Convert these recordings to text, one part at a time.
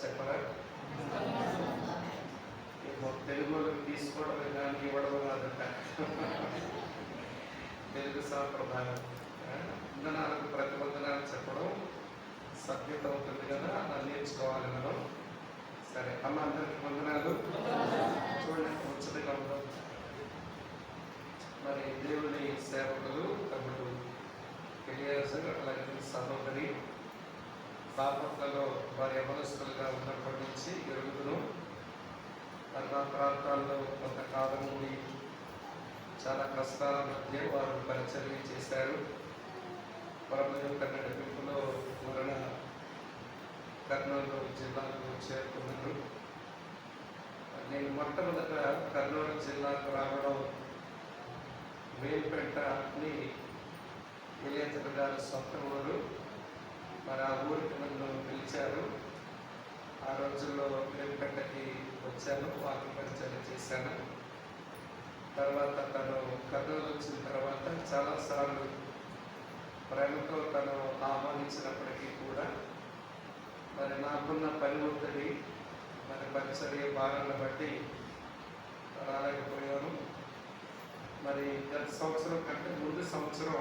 చెప్పరా? తెలుగులో తీసుకోవడమే కానీ ఇవ్వడం కాదట. తెలుగు సాంప్రదాయం వందనాలకు ప్రతి వందనాలు చెప్పడం సభ్యత అవుతుంది కదా, అది నేర్చుకోవాలి మనం. సరే అమ్మ, అందరికి వందనాలు. చూడండి ముచ్చటగా ఉండదు. మరి దేవుని సేవకులు తమ్ముడు తెలియజేశారు. అలాగే సహోదరి బాపట్లలో వారి యవనస్తులుగా ఉన్నప్పటి నుంచి ఎరుగును మరి మా ప్రాంతాల్లో కొంతకాలం నుండి చాలా కష్టాల మధ్య వారు పరిచర్య చేశారు. ప్రభు యొక్క నడిపింపులో మరణ కర్నూలు జిల్లాకు చేరుకున్నారు. నేను మొట్టమొదట కర్నూలు జిల్లాకు రావడం వేలుపేట అని ఎలియజర్ గారు సొంత ఊరు. మరి ఆ ఊరికి నన్ను పిలిచారు. ఆ రోజుల్లో వేలుపేటకి వచ్చాను, వాకి పరిచయం చేశాను. తర్వాత తను కర్నూలు వచ్చిన తర్వాత చాలాసార్లు ప్రేమతో తను ఆహ్వానించినప్పటికీ కూడా మరి నాకున్న పని ఒత్తిడి, మరి పరిచర్య భారాన్ని బట్టి రాలేకపోయాను. మరి గత సంవత్సరం కంటే ముందు సంవత్సరం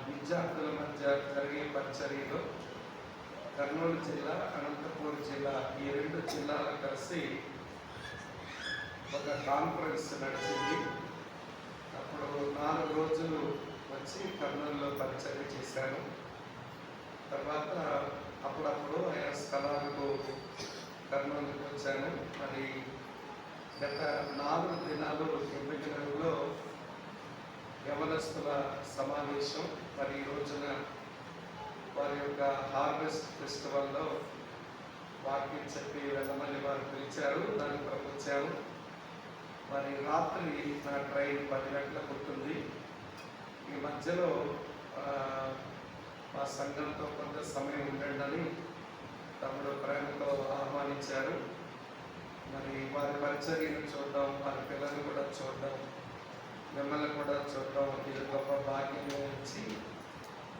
విద్యార్థుల మధ్య జరిగే పరిచర్యలో కర్నూలు జిల్లా, అనంతపూర్ జిల్లా ఈ రెండు జిల్లాలు కలిసి ఒక కాన్ఫరెన్స్ నడిచింది. అప్పుడు 4 రోజులు వచ్చి కర్నూలులో పరిచర్య చేశాను. తర్వాత అప్పుడప్పుడు ఆయా స్థలాలకు కర్నూలుకు వచ్చాను. మరి గత 4 దినాలు ఎంపికలలో యవనస్తుల సమావేశం. మరి ఈ రోజున వారి యొక్క హార్వెస్ట్ ఫెస్టివల్లో వాక్యం చెప్పి వెళ్ళమని వారు పిలిచారు. దానికి వచ్చాను. మరి రాత్రి నా ట్రైన్ 10 గంటలకు ఉంటుంది. ఈ మధ్యలో మా సంఘంతో కొంత సమయం ఉండండి తమ్ముడు ప్రేమతో ఆహ్వానించారు. మరి వారి పరిచర్యను చూడడం, వారి పిల్లలు కూడా చూడడం, మిమ్మల్ని కూడా చూడడం ఇది గొప్ప భాగ్యం ఇచ్చి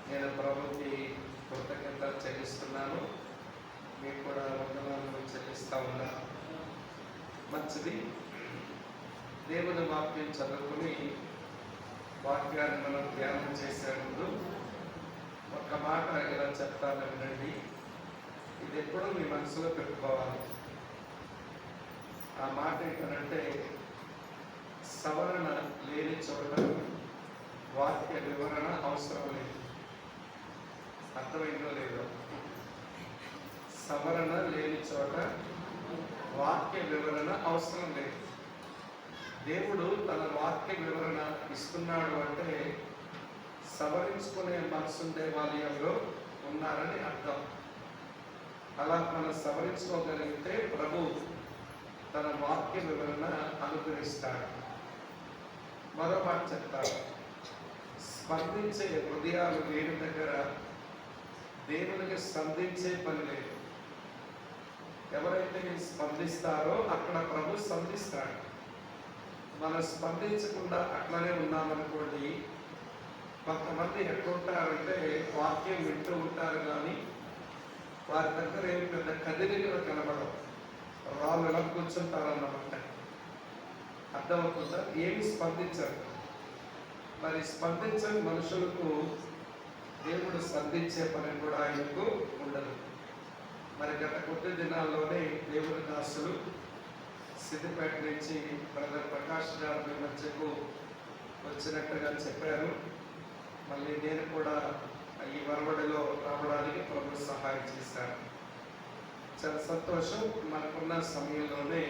నేను ప్రభుకి కృతజ్ఞతలు చెల్లిస్తున్నాను. మీకు కూడా వందనాలు చెల్లిస్తూ ఉన్నాను. మంచిది. దేవుని వాక్యం చదువుకుని వాక్యాన్ని మనం ధ్యానం చేసే ముందు ఒక మాట ఇలా చెప్తాను, వినండి. ఇది ఎప్పుడూ మీ మనసులో పెట్టుకోవాలి. ఆ మాట ఏంటంటే, సవరణ లేని చోట వాక్య వివరణ అవసరం లేదు. అర్థమైందో లేదో? సవరణ లేని చోట వాక్య వివరణ అవసరం లేదు. దేవుడు తన వాక్య వివరణ ఇస్తున్నాడు అంటే సవరించుకునే మనసుండే దేవాలయంలో ఉన్నారని అర్థం. అలా మనం సవరించుకోగలిగితే ప్రభు తన వాక్య వివరణ అనుగ్రహిస్తాడు. మరో మాట చెప్తారు, స్పందించే హృదయాలు లేని దగ్గర దేవునికి స్పందించే పని లేదు. ఎవరైతే స్పందిస్తారో అక్కడ ప్రభు స్పందిస్తాడు. మనం స్పందించకుండా అట్లనే ఉన్నామనుకోండి, కొంతమంది ఎట్లుంటారంటే వాక్యం వింటూ ఉంటారు కానీ వారి దగ్గర ఏమి పెద్ద కదిలికలు కనబడవు, రాళ్ళు ఎలా కూర్చుంటారన్నమాట. అర్థమవుతుందా? ఏమి స్పందించరు. మరి స్పందించని మనుషులకు దేవుడు స్పందించే పని కూడా ఆయనకు ఉండదు. మరి గత కొద్ది దినాల్లోనే దేవుడి దాసులు సిద్దిపేట నుంచి బ్రదర్ ప్రకాష్ గారి మధ్యకు వచ్చినట్టుగా చెప్పారు. మళ్ళీ నేను కూడా ఈ వరవడిలో రావడానికి ప్రభు సహాయం చేశాను. చాలా సంతోషం. మనకున్న సమయంలోనే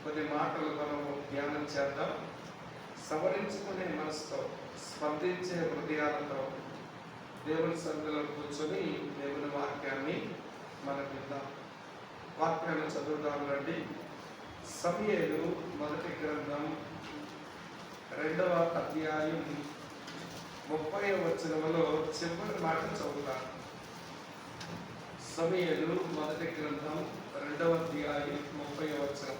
కొన్ని మాటలు మనము ధ్యానం చేద్దాం. సవరించుకునే మనసుతో, స్పందించే హృదయాలతో దేవుని సన్నిధిలో కూర్చొని దేవుని వాక్యాన్ని మనం విందాం. వాక్యాన్ని చదువుదాం రండి. సమూయేలు మొదటి గ్రంథం 2వ అధ్యాయం 30వ వచనంలో చివరి మాట చదువుతాను. సమూయేలు మొదటి గ్రంథం 2వ అధ్యాయం 30వ వచనం.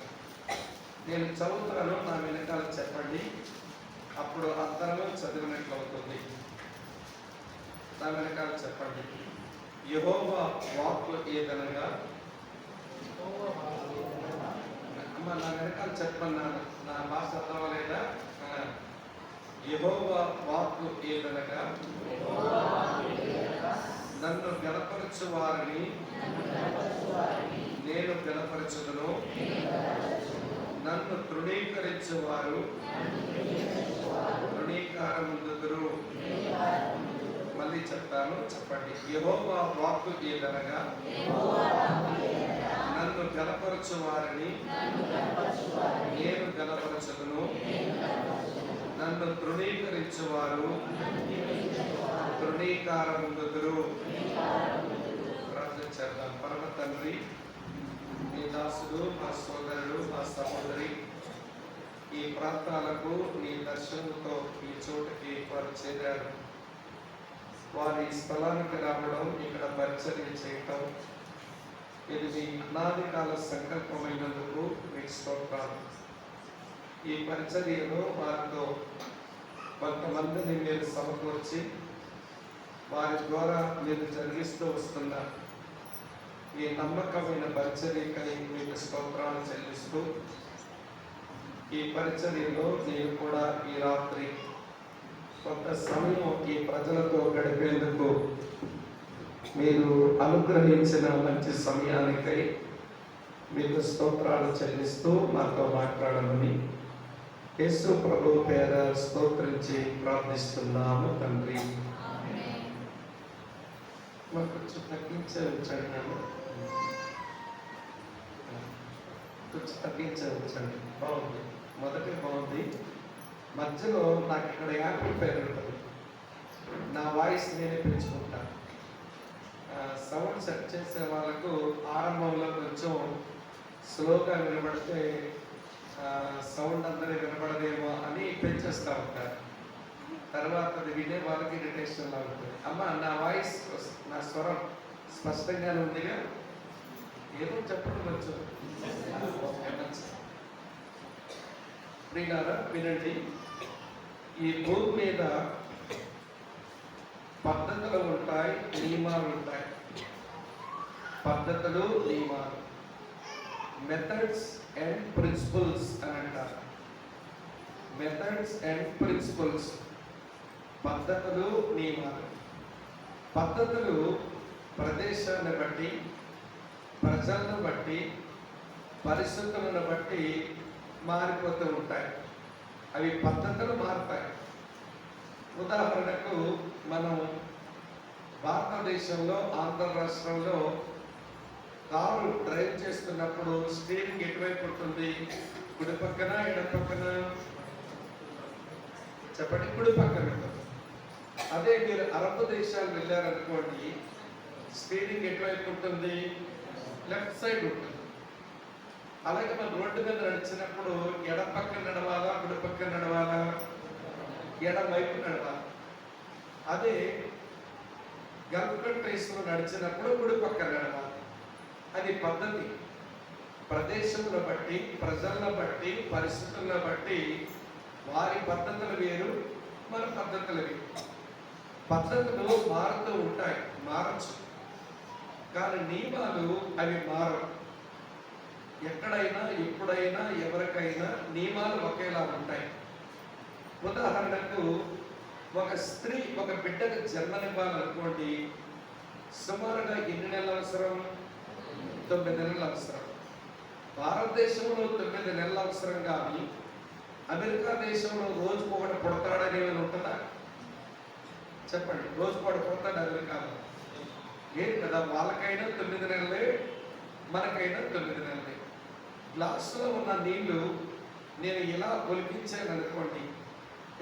నేను చదువుతాను, నా వెనకాల చెప్పండి. అప్పుడు అందరూ చదివినట్లు అవుతుంది. నా వెనకాల చెప్పండి. యెహోవా వాక్కు ఏదనగా, అమ్మ నా వెనకాల చెప్పన్నాను, నా భాష అర్థమలేదా? యెహోవా వాక్కు ఏదనగా, నన్ను గణపరచు వారిని నేను గణపరచుదును, నన్ను తృణీకరించువారు తృణీకారముందుదురు. మళ్ళీ చెప్తాను, చెప్పండి. యెహోవా వాక్కు ఏదనగా, నన్ను గణపరచు వారిని నేను గణపరచుదును, నన్ను తృణీకరించువారు తృణీకారముందుదురు. ప్రార్థన చేద్దాం. పరమ తండ్రి, నీ దాసుడు, మా సోదరుడు, మా సహోదరి ఈ ప్రాంతాలకు నీ దర్శనంతో ఈ చోటుకి వారు చేరారు. వారి స్థలానికి రావడం, ఇక్కడ పరిచర్య చేయటం, ఇది మీ అనాది కాల సంకల్పమైనందుకు మీకు స్తోత్రాలు. ఈ పరిచర్యలో వారితో కొంతమందిని మీరు సమకూర్చి వారి ద్వారా మీరు జరిగిస్తూ వస్తున్న ఈ నమ్మకమైన పరిచర్యకై మీకు స్తోత్రాలు చెల్లిస్తూ, ఈ పరిచర్యలో నేను కూడా ఈ రాత్రి కొంత సమయం ఈ ప్రజలతో గడిపేందుకు మీరు అనుగ్రహించిన మంచి సమయానికై మీకు స్తోత్రాలు చెల్లిస్తూ మాతో మాట్లాడమని యేసు ప్రభు పేర స్తోత్రించి ప్రార్థిస్తున్నాము తండ్రి. మాకు కొంచెం తగ్గించే ఉంచండి, కొంచెం తగ్గించే ఉంచండి. బాగుంది, మొదటి బాగుంది. మధ్యలో నాకు ఇక్కడ యాంప్లిఫైర్ ఉంటుంది, నా వాయిస్ నేనే పెంచుకుంటాను. సౌండ్ సెట్ చేసే వాళ్ళకు ఆరంభంలో కొంచెం స్లోగా వినబడితే సౌండ్ అందరూ వినబడదేమో అని పెంచేస్తూ ఉంటారు. తర్వాత అది వినే వాళ్ళకి ఇరిటేషన్లా ఉంటుంది. అమ్మ నా వాయిస్, నా స్వరం స్పష్టంగానే ఉందిగా? ఏదో చెప్పడం వచ్చు. ప్రియులారా వినండి. ఈ భూమి మీద పద్ధతులు ఉంటాయి, నియమాలు ఉంటాయి. పద్ధతులు, నియమాలు, మెథడ్స్ అండ్ ప్రిన్సిపల్స్ అని అంటారు. మెథడ్స్ అండ్ ప్రిన్సిపల్స్, పద్ధతులు, నియమాలు. పద్ధతులు ప్రదేశాన్ని బట్టి, ప్రజలను బట్టి, పరిస్థితులను బట్టి మారిపోతూ ఉంటాయి. అవి పద్ధతులు మారుతాయి. ఉదాహరణకు మనం భారతదేశంలో, ఆంధ్ర రాష్ట్రంలో కారు డ్రైవ్ చేస్తున్నప్పుడు స్టీరింగ్ ఎటువైపు ఉంటుంది? కుడి పక్కన, ఎడమ పక్కన? చెప్పండి. కుడి పక్కన ఉంటుంది. అదే మీరు అరబ్ దేశాలు వెళ్ళారనుకోండి, స్టీరింగ్ ఎటువైపు ఉంటుంది? లెఫ్ట్ సైడ్ ఉంటుంది. అలాగే మనం రోడ్డు మీద నడిచినప్పుడు ఎడమ పక్కన నడవాలా, కుడి పక్కన నడవాలా? ఎడమ వైపు నడవాలి. అదే గల్ఫ్ కంట్రీస్లో నడిచినప్పుడు కుడి పక్కన నడవాలి. అది పద్ధతి. ప్రదేశంలో బట్టి, ప్రజలను బట్టి, పరిస్థితులను బట్టి వారి పద్ధతులు వేరు, మన పద్ధతులు వేరు. పద్ధతులు మారుతూ ఉంటాయి, మారచ్చు. కానీ నియమాలు అవి మారవు. ఎక్కడైనా, ఎప్పుడైనా, ఎవరికైనా నియమాలు ఒకేలా ఉంటాయి. ఉదాహరణకు ఒక స్త్రీ ఒక బిడ్డకు జన్మనివ్వాలనుకోండి, సుమారుగా ఎన్ని నెలలు అవసరం? 9 నెలలు అవసరం. భారతదేశంలో 9 నెలలు అవసరం. కానీ అమెరికా దేశంలో రోజు ఒకటి పుడతాడని ఏమైనా ఉంటుందా? చెప్పండి. రోజు ఒకటి పుడతాడు అమెరికాలో. లేదు కదా. వాళ్ళకైనా 9 నెలలే, మనకైనా 9 నెలలే. గ్లాసులో ఉన్న నీళ్లు నేను ఇలా ఒలిపించాను అనుకోండి,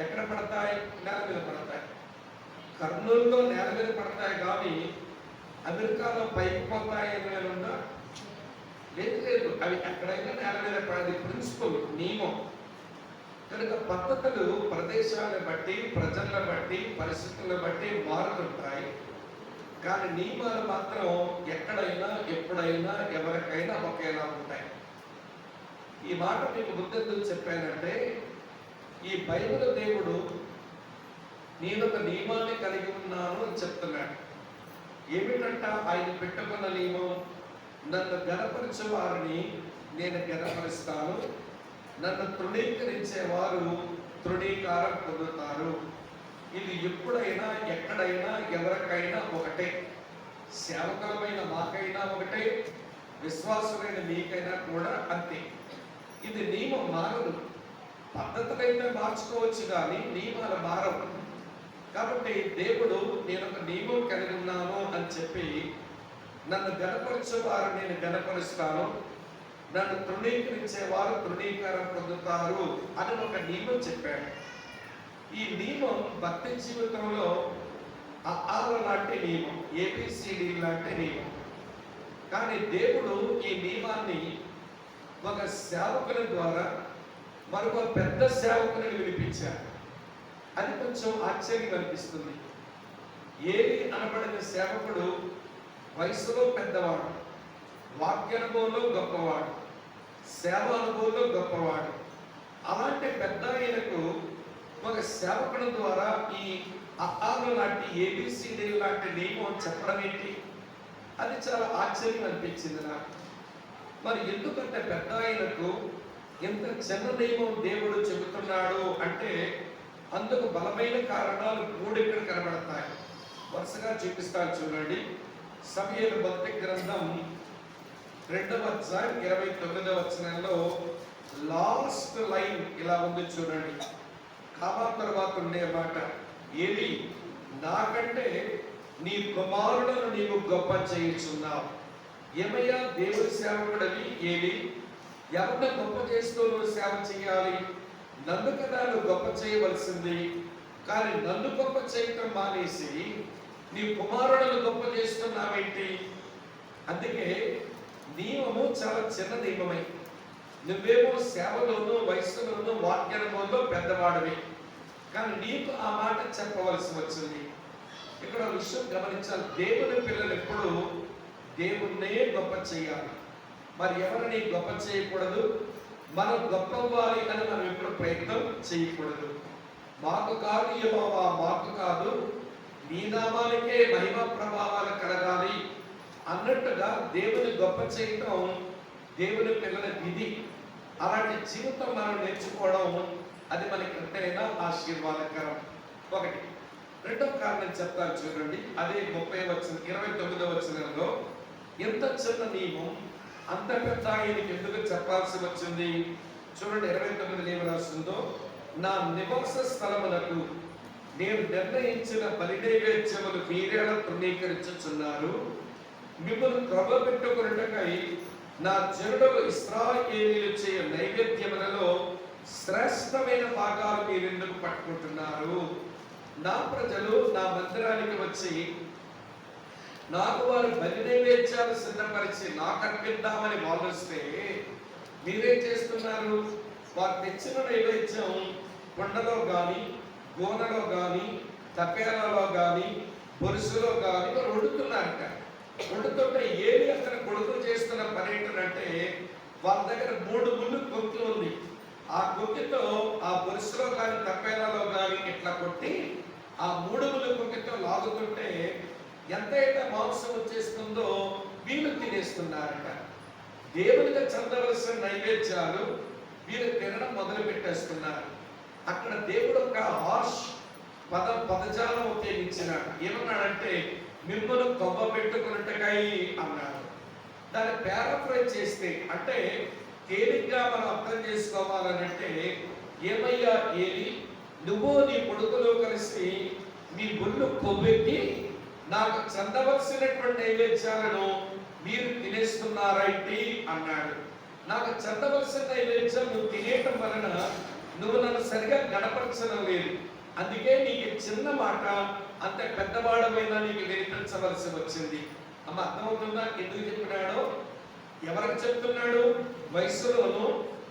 ఎక్కడ పడతాయి? నేల మీద పడతాయి. కర్నూలులో నేల మీద పడతాయి, కానీ అమెరికాలో పైకి పోతాయి అని ఉందా? లేదు, లేదు. అవి ఎక్కడైనా నేల మీద పడేది. ప్రిన్సిపల్, నియమం. కనుక పద్ధతులు ప్రదేశాలను బట్టి, ప్రజలను బట్టి, పరిస్థితులను బట్టి మారుతుంటాయి. కానీ నియమాలు మాత్రం ఎక్కడైనా, ఎప్పుడైనా, ఎవరికైనా ఒకేలా ఉంటాయి. ఈ మాట మీకు బుద్ధెందుకు చెప్పానంటే, ఈ బైబిల్ దేవుడు నేను ఒక నియమాన్ని కలిగి ఉన్నాను అని చెప్తున్నాడు. ఏమిటంట ఆయన పెట్టుకున్న నియమం? నన్ను గణపరిచే వారిని నేను గణపరుస్తాను, నన్ను తృణీకరించే వారు తృణీకారం పొందుతారు. ఇది ఎప్పుడైనా ఎక్కడైనా ఎవరికైనా ఒకటే, సేవకులమైన మాకైనా ఒకటే, విశ్వాసులైన మీకైనా కూడా అంతే. ఇది నియమం మారదు. పద్ధతులైతే మార్చుకోవచ్చు కానీ నియమాలు మారవు. కాబట్టి దేవుడు నేను ఒక నియమం కలిగి ఉన్నాను అని చెప్పి, నన్ను గణపరిచే వారు నేను గణపరుస్తాను, నన్ను తృణీకరించే వారు తృణీకారం పొందుతారు అని ఒక నియమం చెప్పాడు. ఈ నియమం భక్తి జీవితంలో ఆల లాంటి నియమం, ఏబిసిడి లాంటి నియమం. కానీ దేవుడు ఈ నియమాన్ని ఒక సేవకుని ద్వారా మరొక పెద్ద సేవకుని వినిపించారు. అది కొంచెం ఆశ్చర్యం అనిపిస్తుంది. ఏలి అనబడిన సేవకుడు వయసులో పెద్దవాడు, వాక్యానుభవంలో గొప్పవాడు, సేవ అనుభవంలో గొప్పవాడు. అలాంటి పెద్ద ఆయనకు ఒక సేవకుని ద్వారా ఈ ఆలు లాంటి ఏబిసిడి లాంటి నియమం చెప్పడం ఏంటి? అది చాలా ఆశ్చర్యం అనిపించింది నాకు. మరి ఎందుకంటే పెద్ద ఆయనకు ఎంత చిన్న నియమం దేవుడు చెబుతున్నాడు అంటే అందుకు బలమైన కారణాలు మూడు ఇక్కడ కనబడతాయి. వరుసగా చూపిస్తాను చూడండి. సమూయేలు మొదటి గ్రంథం 2వ అధ్యాయం 29వ వచనంలో లాస్ట్ లైన్ ఇలా ఉంది చూడండి. కామా తర్వాత ఉండే మాట, ఏలి నాకంటే నీ కుమారులను నీవు గొప్ప చేయుచున్నావు. ఏమయ్యా దేవుడి సేవకుడని ఏలి, ఎవరిని గొప్ప చేస్తూ నువ్వు సేవ చేయాలి? నన్ను కదా నువ్వు గొప్ప చేయవలసింది. కానీ నన్ను గొప్ప చేయటం మానేసి నీ కుమారులను గొప్ప చేస్తున్నావేంటి? అందుకే నియమము చాలా చిన్న నియమమే. నువ్వేమో సేవలోనూ వయసులోనూ వాక్యానుభవంలో పెద్దవాడివి, కానీ నీకు ఆ మాట చెప్పవలసి వచ్చింది. ఇక్కడ విషయం గమనించాలి. దేవుని పిల్లలు ఎప్పుడు దేవుణ్ణే గొప్ప చేయాలి. మరి ఎవరిని గొప్ప చేయకూడదు. మనం గొప్ప అవ్వాలి అని మనం ఎప్పుడు ప్రయత్నం చేయకూడదు. మాకు కాదు యెహోవా, మాకు కాదు, నీ నామానికే మహిమ ప్రభావాలు కలగాలి అన్నట్టుగా దేవుని గొప్ప చేయటం దేవుని పిల్లల విధి. అలాంటి జీవితం మనం నేర్చుకోవడం అది మనకి ఎంతైనా ఆశీర్వాదకరం. ఒకటి. రెండవ కారణం చెప్తాను చూడండి. అదే 29వ వచనంలో ఎంత చిన్న నియమం అంత పెద్ద ఆయనకి ఎందుకు చెప్పాల్సి వచ్చింది? చూడండి 29 ఏమి రాస్తుందో, నా నివాస స్థలములకు నేను నిర్ణయించిన బలి నైవేద్యములు మీరేలా తృణీకరించుచున్నారు. మిమ్మల్ని క్రమపెట్టుకొనుటకై నా జనుడు ఇశ్రాయేలీయులు చేయ నైవేద్యములలో శ్రేష్టమైన భాగాలు మీరెందుకు పట్టుకుంటున్నారు? నా ప్రజలు నా మందిరానికి వచ్చి నాకు వారు బలి నైవేద్యాలు సిద్ధపరిచి నాకు అర్పిద్దామని భావిస్తే మీరేం చేస్తున్నారు? వారు తెచ్చిన నైవేద్యం కొండలో కానీ, గోనలో కానీ, తపేలలో కానీ, బొరుసులో కానీ వారు వండుతున్నారట. వండుతుంటే ఏది అక్కడ కొడుకు చేస్తున్న పని ఏంటంటే వాళ్ళ దగ్గర 3 ముళ్ళు కొక్కి ఉంది. ఆ కొక్కితో ఆ బొరుసులో కానీ తపేలలో కానీ ఇట్లా కొట్టి ఆ 3 ముళ్ళు కొక్కితో లాగుతుంటే ఎంతైతే మాంసం వచ్చేస్తుందో వీళ్ళు తినేస్తున్నారట. దేవునిగా చెందవలసిన నైవేద్యాలు వీళ్ళు తినడం మొదలు పెట్టేస్తున్నారు. అక్కడ దేవుడు ఒక హార్ష్ పదజాలం ఉపయోగించినాడు. ఏమన్నాడంటే మిమ్మల్ని కొవ్వ పెట్టుకున్నట్టుకై అన్నాడు. దాన్ని పారాఫ్రైజ్ చేస్తే అంటే తేలిగ్గా మనం అర్థం చేసుకోవాలనంటే, ఏమయ్యా ఏలి, నువ్వు నీ కొడుకులు కలిసి మీ ఒళ్ళు కొవ్వెక్కి నాకు చెందవలసినటువంటి నైవేద్యాలను మీరు తినేస్తున్నారైటి అన్నాడు. నాకు చెందవలసిన నైవేద్యం నువ్వు తినేయటం వలన నువ్వు నన్ను సరిగా గణపరచడం లేదు. అందుకే నీకు చిన్న మాట అంత పెద్దవాడమైనా నీకు వినిపించవలసి వచ్చింది. అమ్మ అర్థమవుతుందా ఎందుకు చెప్పినాడో? ఎవరికి చెప్తున్నాడు? వయసులోను,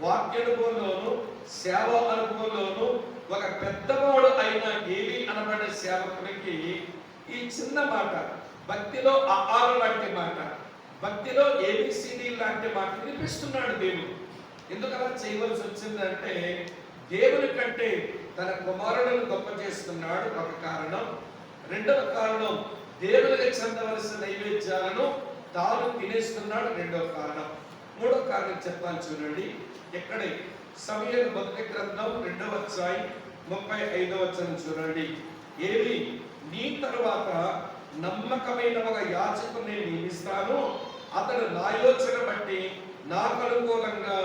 వాక్యానుభవంలోను, సేవ అనుభవంలోను ఒక పెద్దవాడు అయిన ఏలి అనబడే సేవకునికి ఈ చిన్న మాట, భక్తిలో ఆరు లాంటి మాట, భక్తిలో ఏబిసిడి లాంటి మాట వినిపిస్తున్నాడు దేవుడు. ఎందుకు అలా చేయవలసి వచ్చిందంటే దేవుని కంటే తన కుమారులను గొప్ప చేస్తున్నాడు ఒక కారణం. రెండవ కారణం, దేవునికి చెందవలసిన నైవేద్యాలను తాను తినేస్తున్నాడు. రెండో కారణం. మూడో కారణం చెప్తాను చూడండి. ఎక్కడే సమూయేలు మొదటి గ్రంథం 2వ అధ్యాయం 35వ వచనం చూడండి. ఏలి, నీ తరువాత నమ్మకమైన ఒక యాజకుని నియమిస్తాను, అతడు నా యోచన బట్టి నాకు అనుకూలంగా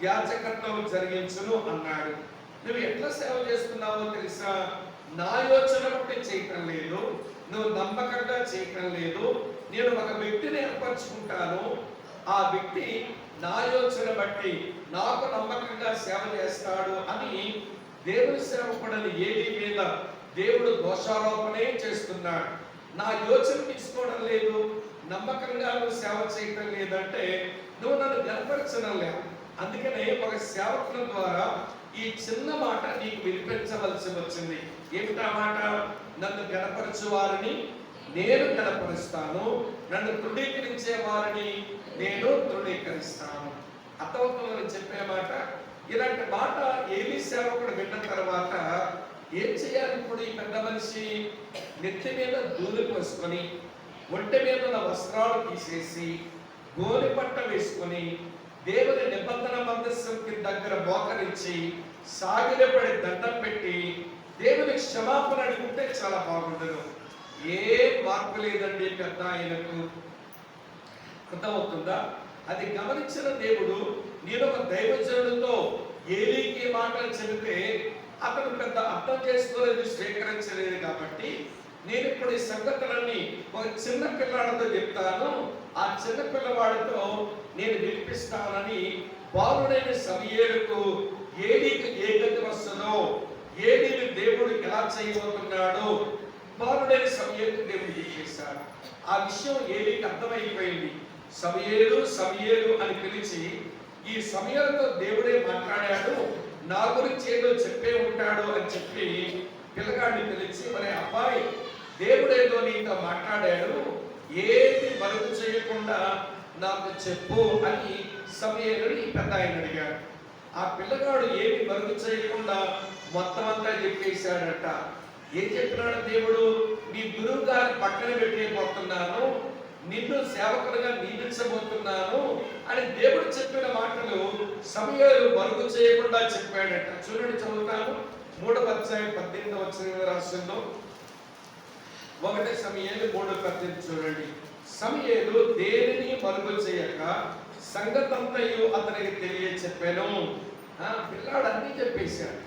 యాజకత్వం జరిగించును అన్నాడు. నువ్వు ఎట్లా సేవ చేస్తున్నావో తెలుసా? నా యోచన బట్టి చేయటం లేదు, నువ్వు నమ్మకంగా చేయటం లేదు. నేను ఒక వ్యక్తిని ఏర్పరచుకుంటాను, ఆ వ్యక్తి నా యోచన బట్టి నాకు నమ్మకంగా సేవ చేస్తాడు అని దేవుని సేవకుడని ఏలి మీద దేవుడు దోషారోపణే చేస్తున్నాడు. నా యోచన తీసుకోవడం లేదు, నమ్మకంగా నువ్వు సేవ చేయటం లేదంటే నువ్వు నన్ను గనపరచడం లేదు. అందుకనే ఒక సేవకుల ద్వారా ఈ చిన్న మాట నీకు వినిపించవలసి వచ్చింది. ఏమిటా మాట? నన్ను గనపరచు వారిని నేను గనపరుస్తాను, నన్ను తృణీకరించే వారిని నేను తృణీకరిస్తాను. అర్థమవుతుందని చెప్పే మాట. ఇలాంటి మాట ఏలీ సేవకుడు విన్న తర్వాత ఏం చేయాలి? ఇప్పుడు ఈ పెద్ద మనిషి నెత్తి మీద ధూళి పోసుకొని, ఒంటి మీద ఉన్న వస్త్రాలు తీసేసి, గోని పట్ట వేసుకొని, దేవుని నిబంధన మందస్సుకి దగ్గర మోకరించి సాగిలపడి దండం పెట్టి దేవుని క్షమాపణ అడుగుంటే చాలా బాగుండదు. ఏ మార్పు లేదండి పెద్ద ఆయనకు. అర్థమవుతుందా? అది గమనించిన దేవుడు, నేను ఒక దైవజనుడితో ఏలీకి మాటలు చెబితే అతను పెద్ద అర్థం చేసుకోలేదు, స్వీకరించలేదు. కాబట్టి నేను ఇప్పుడు ఈ సంగతులన్నీ ఒక చిన్న పిల్లాడితో చెప్తాను, ఆ చిన్న పిల్లవాడితో నేను వినిపిస్తానని బాలుడైన సమూయేలుకు ఏలీకి ఏ గతి వస్తుందో, ఏలీని దేవుడు ఎలా చేయబోతున్నాడో బాలుడైన సమూయేలుకు దేవుడు చెప్పేశాడు. ఆ విషయం ఏలీకి అర్థమైపోయింది. సమూయేలు సమూయేలు అని పిలిచి, ఈ సమూయేలుతో దేవుడే మాట్లాడాడు, నా గురించి ఏదో చెప్పే ఉంటాడు అని చెప్పి పిల్లగాడిని పిలిచి, మరి అబ్బాయి, దేవుడేదో నీతో మాట్లాడాడు, ఏది మరుగు చేయకుండా నాకు చెప్పు అని సమూయేలుని పెద్ద ఆయన అడిగాడు. ఆ పిల్లగాడు ఏమి మరుగు చేయకుండా మొత్తం అంతా చెప్పేశాడట. ఏం చెప్పినాడు దేవుడు? నీ గురువు గారి పక్కన పెట్టేయబోతున్నాను, నిన్ను సేవకులుగా నియమించబోతున్నాను అని దేవుడు చెప్పిన మాటలు సమూయేలు మరుగు చేయకుండా చెప్పాడట. చూడండి, చదువుతాను. 3వ అధ్యాయం 18వ వచనం రాసిందో. 1 సమూయేలు 3:18 చూడండి. సమూయేలు దేనిని మరుగు చేయక సంగతంతయు అతనికి తెలియ చెప్పాను. పిల్లాడు అన్నీ చెప్పేశాడు.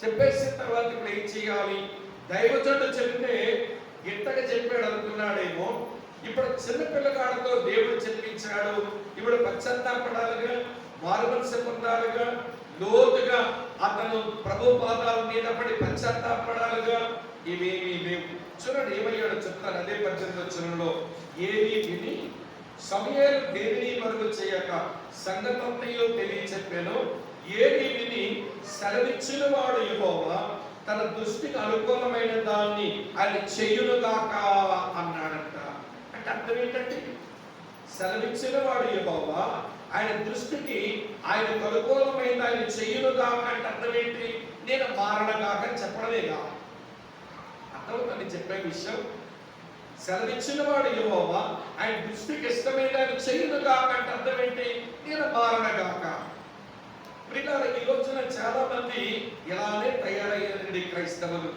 చెప్పేసిన తర్వాత ఇప్పుడు ఏం చేయాలి? దైవజనుడు చెప్తే గిట్టగా చెప్పాడు అనుకున్నాడేమో. ఇప్పుడు చిన్న పిల్లగాడితో దేవుడు చెప్పించాడు. ఇప్పుడు పశ్చాత్తాపడాలిగా, మారుమనసు పొందాలిగా, లోతుగా అతను ప్రభు పాదాల మీద పడి పశ్చాత్తాపడాలిగా. ఇవేమీ లేవు. చూడండి ఏమయ్యాడో చెప్తాను. అదే 18వ వచనంలో, ఏలీ విని సమూయేలు దేనిని మరుగు చేయక సంగతంతయు తెలియచెప్పాను. ఏలీ విని సెలవిచ్చిన వాడు యెహోవా తన దృష్టికి అనుకూలమైన దాన్ని ఆయన చెయ్యునుగాక అన్నాడంట. అంటే అర్థం ఏంటంటే, సెలవిచ్చిన వాడు యెహోవా ఆయన దృష్టికి ఆయనకు అనుకూలమైన ఆయన చెయ్యునుగాక అంటే అర్థం ఏంటి? నేను మారణగాక చెప్పడమేగా. అర్థమవుతుంది చెప్పే విషయం. సెలవిచ్చిన వాడు యెహోవా ఆయన దృష్టికి ఇష్టమైన ఆయన చెయ్యునుగాక అంటే అర్థం ఏంటి? నేను మారణగాక. ప్రియులారా, ఈ రోజున చాలా మంది ఇలానే తయారయ్యారండి క్రైస్తవులు.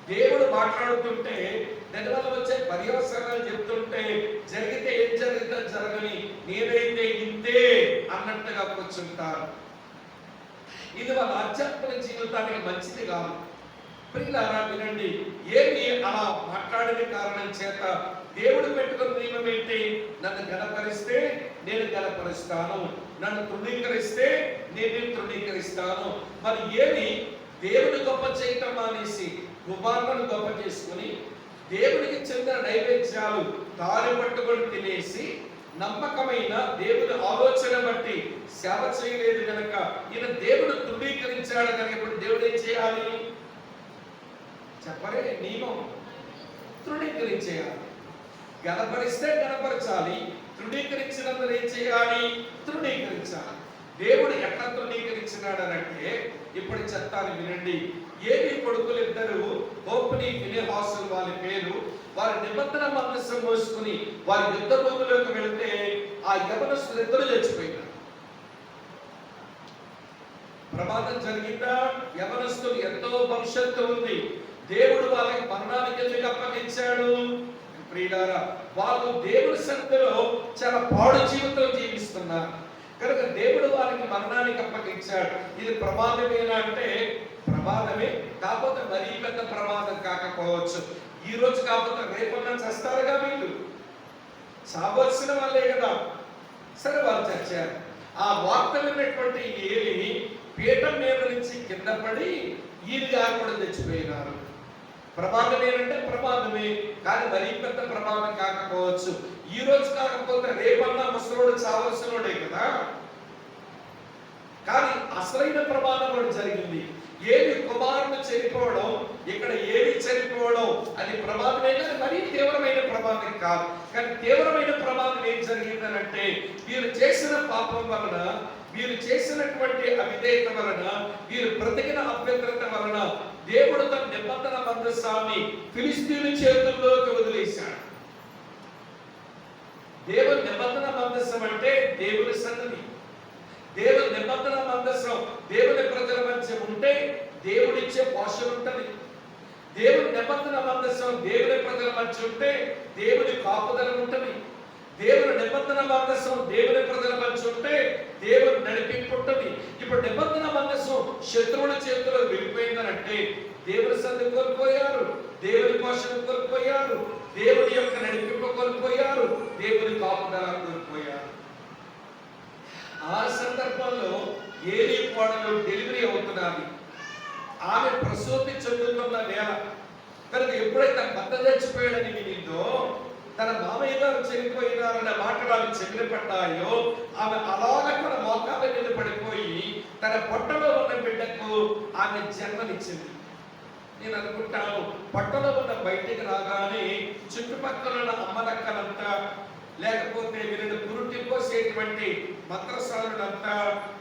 దేవుడు మాట్లాడుతుంటే దానివల్ల వచ్చే పర్యవసరాలు చెప్తుంటే జరిగితే ఏం జరిగితే జరగని, నేనైతే ఇంతే అన్నట్టుగా కూర్చుంటారు. ఇది వాళ్ళ ఆధ్యాత్మిక జీవితానికి మంచిది కాదు. ప్రియులారా వినండి, ఏమి అలా మాట్లాడిన కారణం చేత దేవుడు పెట్టుకున్న నియమం ఏంటి? నన్ను గణపరిస్తే నేను గణపరుస్తాను, నన్ను తృణీకరిస్తే నేను తృణీకరిస్తాను. మరి ఏమి దేవుడు గొప్ప చేయటం మానేసి కుమారులను గొప్ప చేసుకుని దేవుడికి చెందిన నైవేద్యాలు తాను పట్టుకొని తినేసి నమ్మకమైన దేవుని ఆలోచన బట్టి సేవ చేయలేదు కనుక ఈయన దేవుడు తృణీకరించాడు కనుక ఇప్పుడు దేవుడు ఏం చేయాలి చెప్పరే? నియమం తృణీకరించేయాలి. గణపరిస్తే గణపరచాలి, తృణీకరించినందుకు ఏం చేయాలి? తృణీకరించాలి. దేవుడు ఎట్లా తృణీకరించినాడనంటే, ఇప్పుడు చెప్తాను వినండి. ఏలి కొడుకులు ఇద్దరు హోప్ని ఫినెహాసు వాళ్ళ పేరు. వారి నిబంధన మందసం మోసుకుని వారి యుద్ధ భూమిలోకి వెళితే ఆ యవనస్తులు ఇద్దరు చచ్చిపోయినారు. ప్రమాదం జరిగిందా? యవనస్తులు ఎంతో భవిష్యత్తు ఉంది. దేవుడు వాళ్ళకి మరణానికి ఎందుకు అప్పగించాడు? ప్రియులారా, వాళ్ళు దేవుని సన్నిధిలో చాలా పాడు జీవితం జీవిస్తున్నారు కనుక దేవుడు వారికి మరణానికి అప్పగించాడు. ఇది ప్రమాదమేనా అంటే ప్రమాదమే, కాకపోతే మరీ పెద్ద ప్రమాదం కాకపోవచ్చు. ఈ రోజు కాకపోతే రేపన్నా చస్తారుగా వీళ్ళు, చావలసిన వాళ్ళే కదా. సరే, వాళ్ళు చచ్చారు. ఆ వార్త విన్నటువంటి ఏలి పీఠం మీద నుంచి కింద పడి ఈయనగా కూడా తెచ్చిపోయినారు. ప్రమాదం ఏంటంటే ప్రమాదమే, కానీ మరీ పెద్ద ప్రమాదం కాకపోవచ్చు. ఈ రోజు కాకపోతే రేపన్నా ముసలోడు చావలసినోడే కదా. కానీ అసలైన ప్రమాదం కూడా జరిగింది. ఏలి కుమారుడు చనిపోవడం, ఇక్కడ ఏలి చనిపోవడం అది ప్రమాదమే, కానీ మరీ తీవ్రమైన ప్రమాదం కాదు. కానీ తీవ్రమైన ప్రమాదం ఏం జరిగిందనంటే, వీరు చేసిన పాపం వలన, వీరు చేసినటువంటి అవిధేయత వలన, వీరు బ్రతికిన అభ్యంతరత వలన దేవుడు తన నిబంధన మందసాన్ని ఫిలిష్తీయుల చేతుల్లోకి వదిలేశాడు. దేవుని నిబంధన మందసం అంటే దేవుని సన్నిధి. దేవుని నిబంధన మందసం దేవుని ప్రజల మధ్య ఉంటే దేవుడిచ్చే పోషణ ఉంటది. దేవుని నిబంధన మందసం దేవుని ప్రజల మధ్య ఉంటే దేవుని కాపుదల ఉంటది. దేవుని నిబంధన మందసం దేవుని ప్రజల మధ్య ఉంటే దేవుని నడిపింపు ఉంటది. ఇప్పుడు నిబంధన మందసం శత్రువుల చేతిలో వెళ్ళిపోయిందనంటే దేవుని సన్నిధి కోల్పోయారు, దేవుని పోషణ కోల్పోయారు, దేవుని యొక్క నడిపింపు కోల్పోయారు, దేవుని కాపుదల కోల్పోయారు. ఆ సందర్భంలో ఏలి కోడలు డెలివరీ అవుతున్నది. ఆమె ప్రసూతి చెందుతున్న వేళ కనుక ఎప్పుడైతే భర్త చచ్చిపోయాడని వినిందో, తన మామయ్య గారు చనిపోయినారన్న మాటలు ఆమె చెవిన పడ్డాయో, ఆమె అలాగ తన మోకాళ్ళ మీద పడిపోయి తన పొట్టలో ఉన్న బిడ్డకు ఆమె జన్మనిచ్చింది. నేను అనుకుంటాను, పొట్టలో ఉన్న బయటికి రాగానే చుట్టుపక్కల ఉన్న అమ్మలక్కలంతా, లేకపోతే వీరిని పురుటి పోసేటువంటి మంత్రసారులంతా,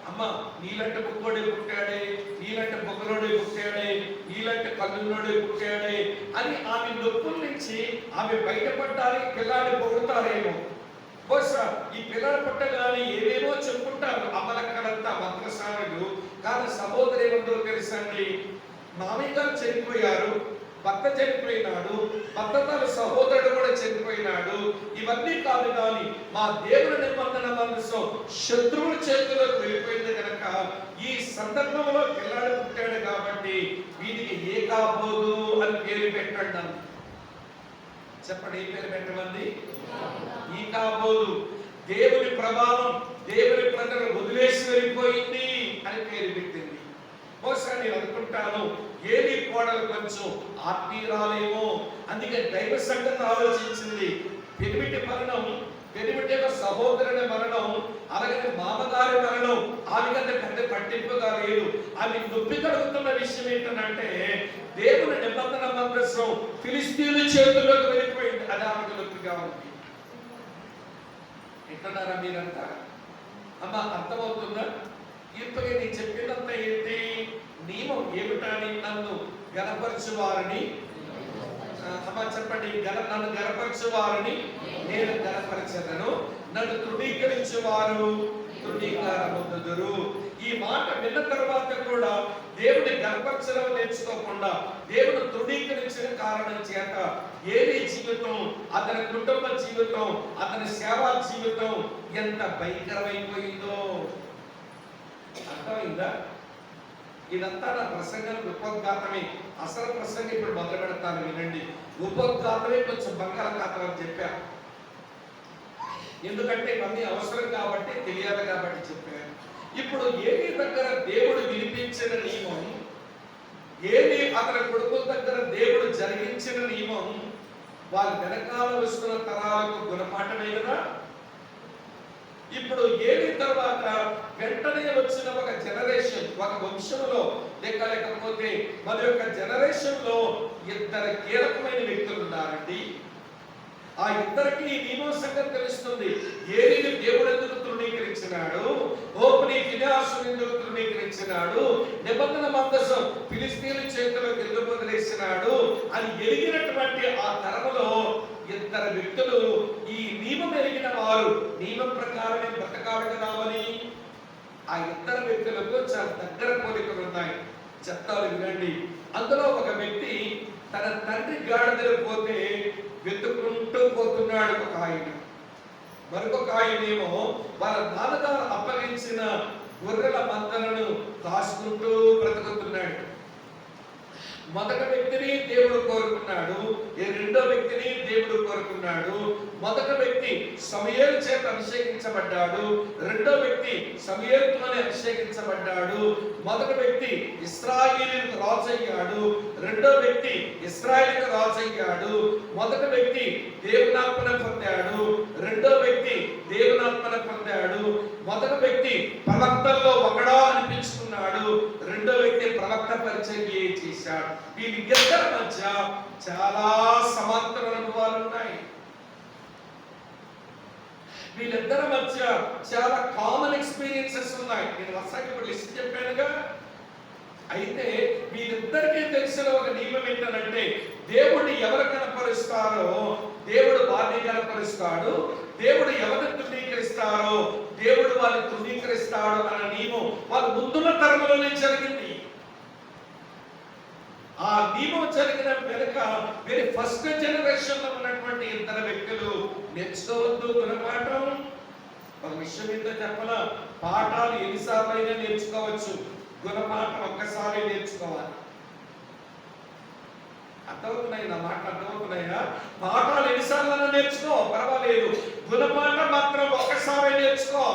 అమ్మ నీలంటే బుక్కోడే పుట్టాడే, నీలంటే బొగ్గలోడే పుట్టాడే, నీలంటే కళ్ళులోడే పుట్టాడే అని ఆమె నొప్పుల నుంచి ఆమె బయటపడ్డానికి పిల్లాన్ని పొగుతారేమో. బహుశా ఈ పిల్లలు పుట్టగానే ఏవేమో చెప్పుకుంటారు అమ్మలక్కలంతా మంత్రసారులు. కానీ సహోదరి ఏమంటారో తెలుసండి, మామయ్య గారు చనిపోయారు, భర్త చనిపోయినాడు, భర్త తన సహోదరుడు కూడా చనిపోయినాడు, ఇవన్నీ కాదు కానీ మా దేవుని నిబంధన మందసం శత్రువుల చేతుల్లోకి వెళ్ళిపోయింది కనుక ఈ సందర్భంలో పిల్లాడు పుట్టాడు కాబట్టి వీటికి ఏ కాబోదు అని పేరు పెట్టండి. చెప్పండి, ఏ పేరు పెట్టమంది? ఈ కాబోదు. దేవుని ప్రభావం దేవుని ప్రజలు వదిలేసి వెళ్ళిపోయింది అని పేరు పెట్టింది. బహుశా నేను అనుకుంటాను ఏలి కోడలు కొంచెం ఆత్మీయురాలేమో, అందుకే దైవ సంగతి ఆలోచించింది. పెనిమిటి మరణం, పెనిమిటి సహోదరుని మరణం, అలాగే మామగారి మరణం ఆమెకంటే పెద్ద పట్టింపుగా లేదు. ఆమె నొప్పి కలుగుతున్న విషయం ఏంటంటే దేవుని నిబంధన మందసం ఫిలిష్తీయుల చేతుల్లోకి వెళ్ళిపోయింది. అది ఆమెకు నొప్పిగా ఉంది. ఎక్కడారా మీరంతా? అమ్మ, అర్థమవుతుందా? ఇంతగా నేను చెప్పినంత ఏంటి నియమం ఏమిటని, నన్ను గణపరచు వారిని, అమ్మ చెప్పండి, నన్ను గణపరచు వారిని నేను గణపరచెదను, నన్ను తృణీకరించు వారు తృణీకారమొందుదురు. ఈ మాట విన్న తర్వాత కూడా దేవుని గణపరచడం నేర్చుకోకుండా దేవుడు తృణీకరించిన కారణం చేత ఏలి జీవితం, అతని కుటుంబ జీవితం, అతని సేవా జీవితం ఎంత భయంకరమైపోయిందో అర్థమైందా? ఇదంతా నా ప్రసంగం ఉపోద్ఘాతమే. అసలు ప్రసంగం ఇప్పుడు మొదలు పెడతాను, వినండి. ఉపోద్ఘాతమే కొంచెం బంగాళాఖాతం అని చెప్పా, ఎందుకంటే ఇవన్నీ అవసరం కాబట్టి, తెలియాలి కాబట్టి చెప్పాను. ఇప్పుడు ఏలి దగ్గర దేవుడు వినిపించిన నియమం, ఏలి అతని కొడుకుల దగ్గర దేవుడు జరిగించిన నియమం వాళ్ళ వెనకాల వస్తున్న తరాలకు గుణపాఠమే కదా. ఇప్పుడు ఏలి తర్వాత వెంటనే వచ్చిన ఒక జనరేషన్, ఒక వంశంలో లేకపోతే మరి యొక్క జనరేషన్ లో ఇద్దరు కీలకమైన వ్యక్తులు ఉన్నారండి. ఆ ఇద్దరికి ఈ నియమం సంగతి తెలుస్తుంది. ఏలిని దేవుడు ఎందుకు తృణీకరించినాడు, ఓపుని ఫినెహాసును ఎందుకు తృణీకరించినాడు, నిబంధన మందసం ఫిలిష్తీయుల చేతిలో వదిలేసినాడు అని ఎరిగినటువంటి ఆ తరములో ఇద్దరు వ్యక్తులు, ఈ నియమం ఎరిగిన వారు నియమం ప్రకారమే బ్రతకాలి కావాలి. ఆ ఇద్దరు వ్యక్తులకు చాలా దగ్గర పోలికలు ఉన్నాయి. చెప్తారు వినండి. అందులో ఒక వ్యక్తి తన తండ్రి గాడిదలు పోతే వెతుక్కుంటూ పోతున్నాడు ఒక ఆయన. మరొక ఆయనేమో వాళ్ళ నాన్నగారు అప్పగించిన గొర్రెల మందలను కాసుకుంటూ బ్రతుకుతున్నాడు. మొదటి వ్యక్తిని దేవుడు కోరుకున్నాడు, రెండో వ్యక్తిని దేవుడు కోరుకున్నాడు. మొదటి వ్యక్తి సమూయేలు చేత అభిషేకించబడ్డాడు, రెండో వ్యక్తి సమూయేలుతోనే అభిషేకించబడ్డాడు. మొదటి వ్యక్తి ఇశ్రాయేలుకు రాజు అయ్యాడు, రెండో వ్యక్తి ఇశ్రాయేలుకు రాజు అయ్యాడు. మొదటి వ్యక్తి దేవునాత్మను పొందాడు, రెండో వ్యక్తి దేవునాత్మను పొందాడు. మొదటి వ్యక్తి ప్రవక్తల్లో ఒకడా అనిపించుకున్నాడు, రెండో వ్యక్తి ప్రవక్త పరిచయం చేశాడు. వీళ్ళిద్దరి మధ్య చాలా సమాంతర అనుభవాలు ఉన్నాయి. వీళ్ళిద్దరి మధ్య చాలా కామన్ ఎక్స్పీరియన్సెస్ ఉన్నాయి. నేను వరుసగా ఇప్పుడు లిస్ట్ చెప్పానుగా. అయితే వీళ్ళిద్దరికీ తెలిసిన ఒక నియమం ఏంటంటే, దేవుడిని ఎవరు కనపరుస్తారో దేవుడు వారిని కనపరుస్తాడు, దేవుడు ఎవరిని తృణీకరిస్తారో దేవుడు వాళ్ళని తృణీకరిస్తాడు అన్న నియమం వాళ్ళ ముందున్న తరములోనే జరిగింది. ఆ నియమం జరిగిన వెనుక వేరే ఫస్ట్ జనరేషన్ లో ఉన్నటువంటి ఇద్దరు వ్యక్తులు నేర్చుకోవద్దు గుణపాఠం. ఒక విషయం ఏంటో చెప్పాల, పాఠాలు ఎన్నిసార్లు అయినా నేర్చుకోవచ్చు, గుణపాఠం ఒక్కసారి నేర్చుకోవాలి. అర్థమవుతున్నాయి నా మాట? అర్థమవుతున్నాయా? పాఠాలు ఎన్నిసార్లు నేర్చుకో పర్వాలేదు, గుణపాఠం మాత్రం ఒక్కసారి నేర్చుకో,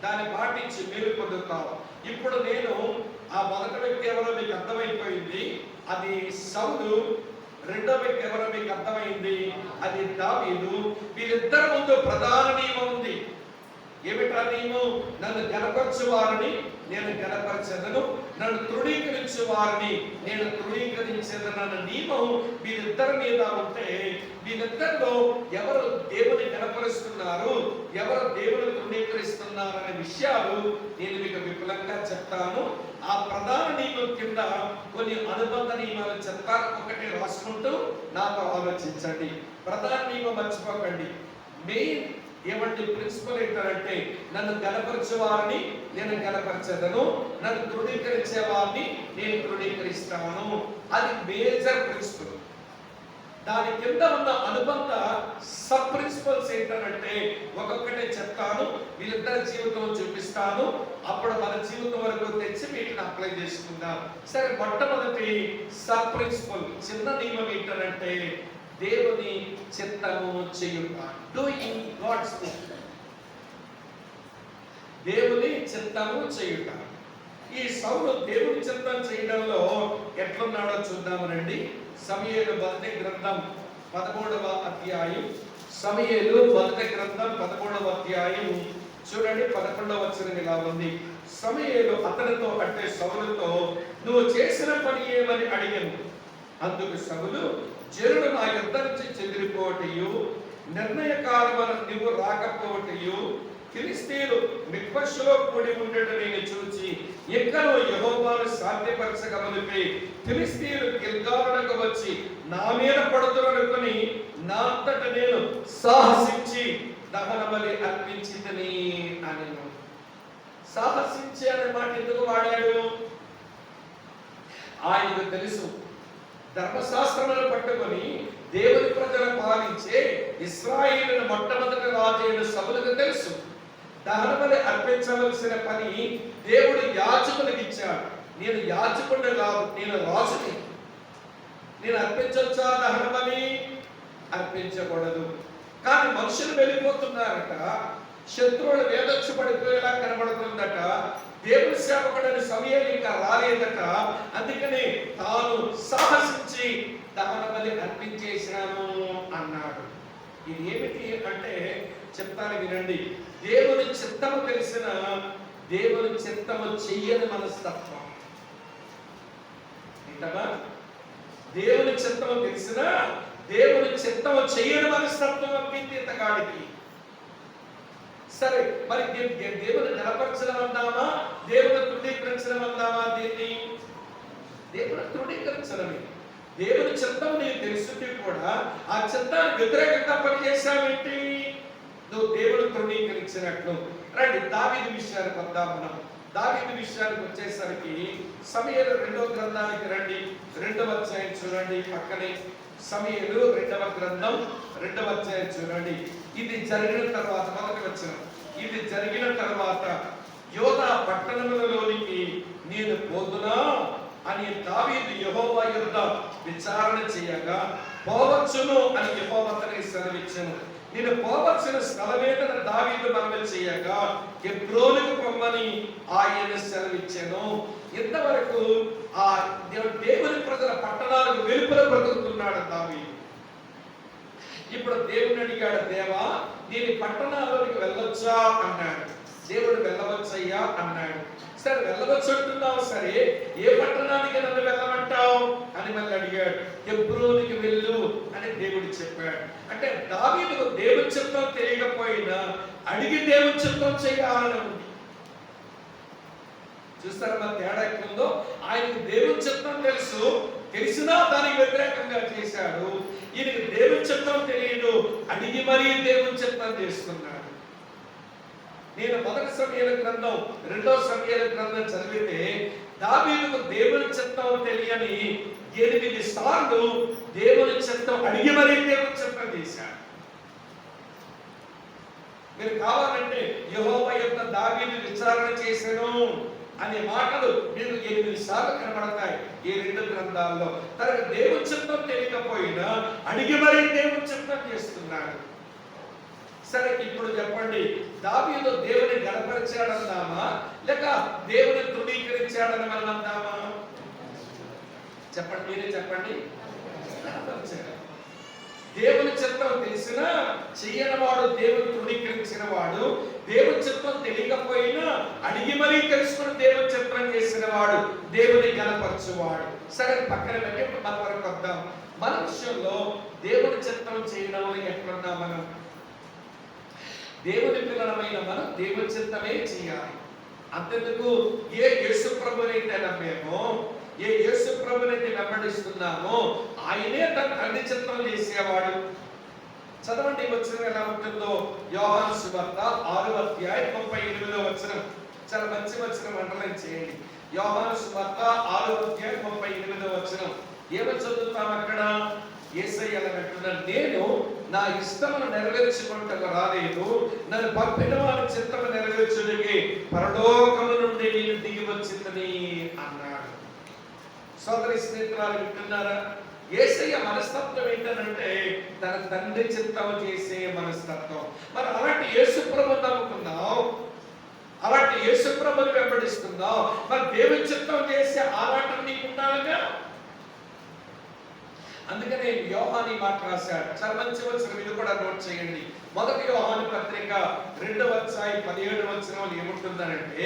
దాన్ని పాటించి మేలు పొందుతావు. ఇప్పుడు నేను ఆ మొదటి వ్యక్తి ఎవరో మీకు అర్థమైపోయింది, అది సౌలు. రెండో వ్యక్తి ఎవరో మీకు అర్థమైంది, అది దావీదు. వీళ్ళిద్దరి ముందు ప్రధాన నియమం ఉంది. ఏమిటా నియమం? నన్ను గణపరచు వారిని నేను గణపరచెదను, నన్ను తృణీకరించు వారిని నేను తృణీకరించెదనన్న నియమం వీళ్ళిద్దరి మీద ఉంటే, వీళ్ళిద్దరిలో ఎవరు దేవుని గణపరుస్తున్నారు, ఎవరు దేవుని తృణీకరిస్తున్నారు అనే విషయాలు నేను మీకు విపులంగా చెప్తాను. ఆ ప్రధాన నియమం కింద కొన్ని అనుబంధ నియమాలు చెప్తాను, ఒకటి రాసుకుంటూ నాతో ఆలోచించండి. ప్రధాన నియమం మర్చిపోకండి. మెయిన్ ఏమంటే ప్రిన్సిపల్ ఏంటంటే, నన్ను గణపరిచే వారిని నేను గణపరచెదను, నన్ను తృణీకరించే వారిని నేను తృణీకరిస్తాను. అది మేజర్ ప్రిన్సిపల్. దాని కింద ఉన్న అనుబంధ సబ్ ప్రిన్సిపల్స్ ఏంటంటే ఒక్కొక్కటే చెప్తాను, వీళ్ళిద్దరి జీవితం చూపిస్తాను, అప్పుడు మన జీవితం వరకు తెచ్చి వీటిని అప్లై చేసుకుందాం. సరే, మొట్టమొదటి సబ్ ప్రిన్సిపల్ చిన్న నియమం ఏంటంటే, దేవుని చిత్తము చేయుట, డూయింగ్ గాడ్స్ విల్. దేవుని చిత్తము చేయుట. ఈ సౌలు దేవుని చిత్తం చేయడంలో ఎట్లున్నాడో చూద్దామనండి. సమూయేలు మొదటి గ్రంథం 13వ అధ్యాయం. సమూయేలు మొదటి గ్రంథం 13వ అధ్యాయం చూడండి, 11వ వచనం ఇలా ఉంది. సమూయేలు అతనితో అంటే సౌలుతో, నువ్వు చేసిన పని ఏమని అడిగాను. అందుకు సౌలు, జనుడు నా యుద్ధ నుంచి చెదిరిపోవటయు, నిర్ణయ కాలమున నువ్వు రాకపోవటయు, ఫిలిష్తీయులు మిక్మషులో కూడి ఉండట నేను చూచి, ఎక్కడో యెహోవాను సాధ్యపరచగలిపి ఫిలిష్తీయులు గిల్గాలునకు వచ్చి నా మీద పడుతురనుకొని నా అంతట నేను సాహసించి దహన బలి అర్పించితిని అని. సాహసించి అనే మాట ఎందుకు వాడాడు? ఆయనకు తెలుసు, ధర్మశాస్త్రములను పట్టుకొని దేవుని ప్రజలను పాలించే ఇశ్రాయేలును మొట్టమొదటి రాజైన సౌలుకు తెలుసు, దహన బలి అర్పించవలసిన పని దేవుడు యాజకులకు ఇచ్చాడు. నేను యాజకుడిని కాదు, నేను రాజుని. నేను అర్పించవచ్చా దహన బలి? అర్పించకూడదు. కానీ మనుషులు వెళ్ళిపోతున్నారట, శత్రువులు వేదొచ్చు పడిపోయేలా కనబడుతుందట, దేవుని సేవకుడని సమూయేలు ఇంకా రాలేదట. అందుకని తాను సాహసించి దహన బలి అర్పించేశాను అన్నాడు. ఇది ఏమిటి అంటే చెప్తాను వినండి. దేవుని చిత్తము తెలిసిన, దేవుని చిత్తము చెయ్యని మనస్తత్వం. ఇంతగా దేవుని చిత్తము తెలిసిన, దేవుని చిత్తం చేయని మనస్తత్వం అప్పింది ఇతగాడికి. సరే, మరి దేవుని గణపరచడం అందామా, దేవుని తృణీకరించడం అందామా? దీన్ని దేవుని తృణీకరించడమే. దేవుని చిత్తం నీకు తెలుసుంటే కూడా ఆ చిత్తానికి వ్యతిరేకంగా పనిచేసావేంటి? నువ్వు దేవుని తృణీకరించినట్లు. రండి దావీదు విషయానికి వద్దాం. మనం దావీదు విషయానికి వచ్చేసరికి సమూయేలు 2వ గ్రంథానికి రండి. 2వ అధ్యాయం చూడండి, పక్కనే సమూయేలు 2వ గ్రంథం 2వ అధ్యాయం చూడండి. ఇది జరిగిన తర్వాత, మొదటి వచనం, ఇది జరిగిన తర్వాత యోధా పట్టణములలోనికి నేను పోదునా అని దావీదు యెహోవా యొద్ద విచారణ చేయగా పోవచ్చును అని యెహోవా అతనికి సెలవిచ్చెను. నేను పోవలసిన స్థలమేదన దావీదు మనవి చేయగా హెబ్రోనుకు పొమ్మని ఆయన సెలవిచ్చెను. ఇంతవరకు ఆ దేవుని ప్రజల పట్టణాలకు వెలుపల బ్రతుకుతున్నాడు దావీదు. ఇప్పుడు దేవుని అడిగాడు, దేవా నేను పట్టణాల్లోనికి వెళ్ళొచ్చా అన్నాడు. దేవుడు వెళ్ళవచ్చయ్యా అన్నాడు. సరే వెళ్ళవచ్చు అంటున్నావు, సరే ఏ పట్టణానికి నన్ను వెళ్ళమంటావు అని మళ్ళీ అడిగాడు. హెబ్రోనుకి వెళ్ళు అని దేవుడు చెప్పాడు. అంటే దావీదుకు దేవుని చిత్తం తెలియకపోయినా అడిగి దేవుని చిత్తం చేయాలని ఉంది. చూస్తారా మా తేడా ఎట్లుందో? ఆయనకు దేవుని చిత్తం తెలుసు, తెలిసినా దానికి వ్యతిరేకంగా చేశాడు. ఈయనకి దేవుని చిత్తం తెలియదు, అడిగి మరీ దేవుని చిత్తం చేస్తున్నాడు. నేను మొదటి సమూయేలు గ్రంథం 2వ సమూయేలు గ్రంథం చదివితే దావీదుకు దేవుని చిత్తం తెలియని 8 సార్లు దేవుని చిత్తం అడిగి మరీ దేవుని చిత్తం చేశాడు. మీరు కావాలంటే యెహోవా యొద్ద దావీదు విచారణ చేసెను అనే మాటలు మీకు 8 సార్లు కనబడతాయి ఈ 2 గ్రంథాల్లో. తనకు దేవుని చిత్తం తెలియకపోయినా అడిగి మరీ దేవుని చిత్తం చేస్తున్నాడు. సరే ఇప్పుడు చెప్పండి, దావీదు దేవుని గణపరిచాడన్నామా లేక దేవుని తృణీకరించాడని మనం అందామా? చెప్పండి, మీరే చెప్పండి. దేవుని చిత్తం తెలిసినా చెయ్యని వాడు దేవుని తృణీకరించిన వాడు, దేవుని చిత్తం తెలియకపోయినా అడిగి మరీ తెలుసుకుని దేవుని చిత్తం చేసిన వాడు దేవుని గణపరచువాడు. సరే పక్కన పెట్టి మన వరకు వద్దాం. మన విషయంలో దేవుని చిత్తం చేయడం ఎట్లున్నా మనం దేవుని పిల్లలమైన మనం దేవుని చిత్తమే చేయాలి. అంతెందుకు ఏ యేసు ప్రభునైతే నమ్మేమో, ఏ యేసు ప్రభునైతే వెంబడిస్తున్నామో ఆయనే తన తండ్రి చిత్తం చేసేవాడు. చదవండి వచనం ఎలా ఉంటుందో. యోహాను సువార్త 6వ అధ్యాయం 38వ వచనం. చాలా మంచి వచనం, అండర్లైన్ చేయండి. యోహాను సువార్త 6వ అధ్యాయం 38వ వచనం. ఏమని చదువుతాం అక్కడ? యేసయ్య అంటున్నాడు, నేను నా ఇష్టమును నెరవేర్చుకుంటకు రాలేదు, నన్ను పంపిన వారి చిత్తము నెరవేర్చుటకి పరలోకము నుండి నేను దిగి వచ్చిందని అన్నాడు. సోదరి స్నేహితురాలు వింటున్నారా? యేసయ్య మనస్తత్వం ఏంటంటే తన తండ్రి చిత్తం చేసే మనస్తత్వం. మరి అలాంటి యేసు ప్రభువును నమ్ముకున్నావు, అలాంటి యేసు ప్రభువును వెంబడిస్తున్నావు, మరి దేవుని చిత్తం చేసే ఆరాటం నీకు ఉండాలిగా. అందుకనే యోహాను మాట రాశాడు. చాలా మంచి వచనం, ఇది కూడా నోట్ చేయండి. మొదటి యోహాను పత్రిక 2వ అధ్యాయం 17వ వచనంలో ఏముంటుందనంటే,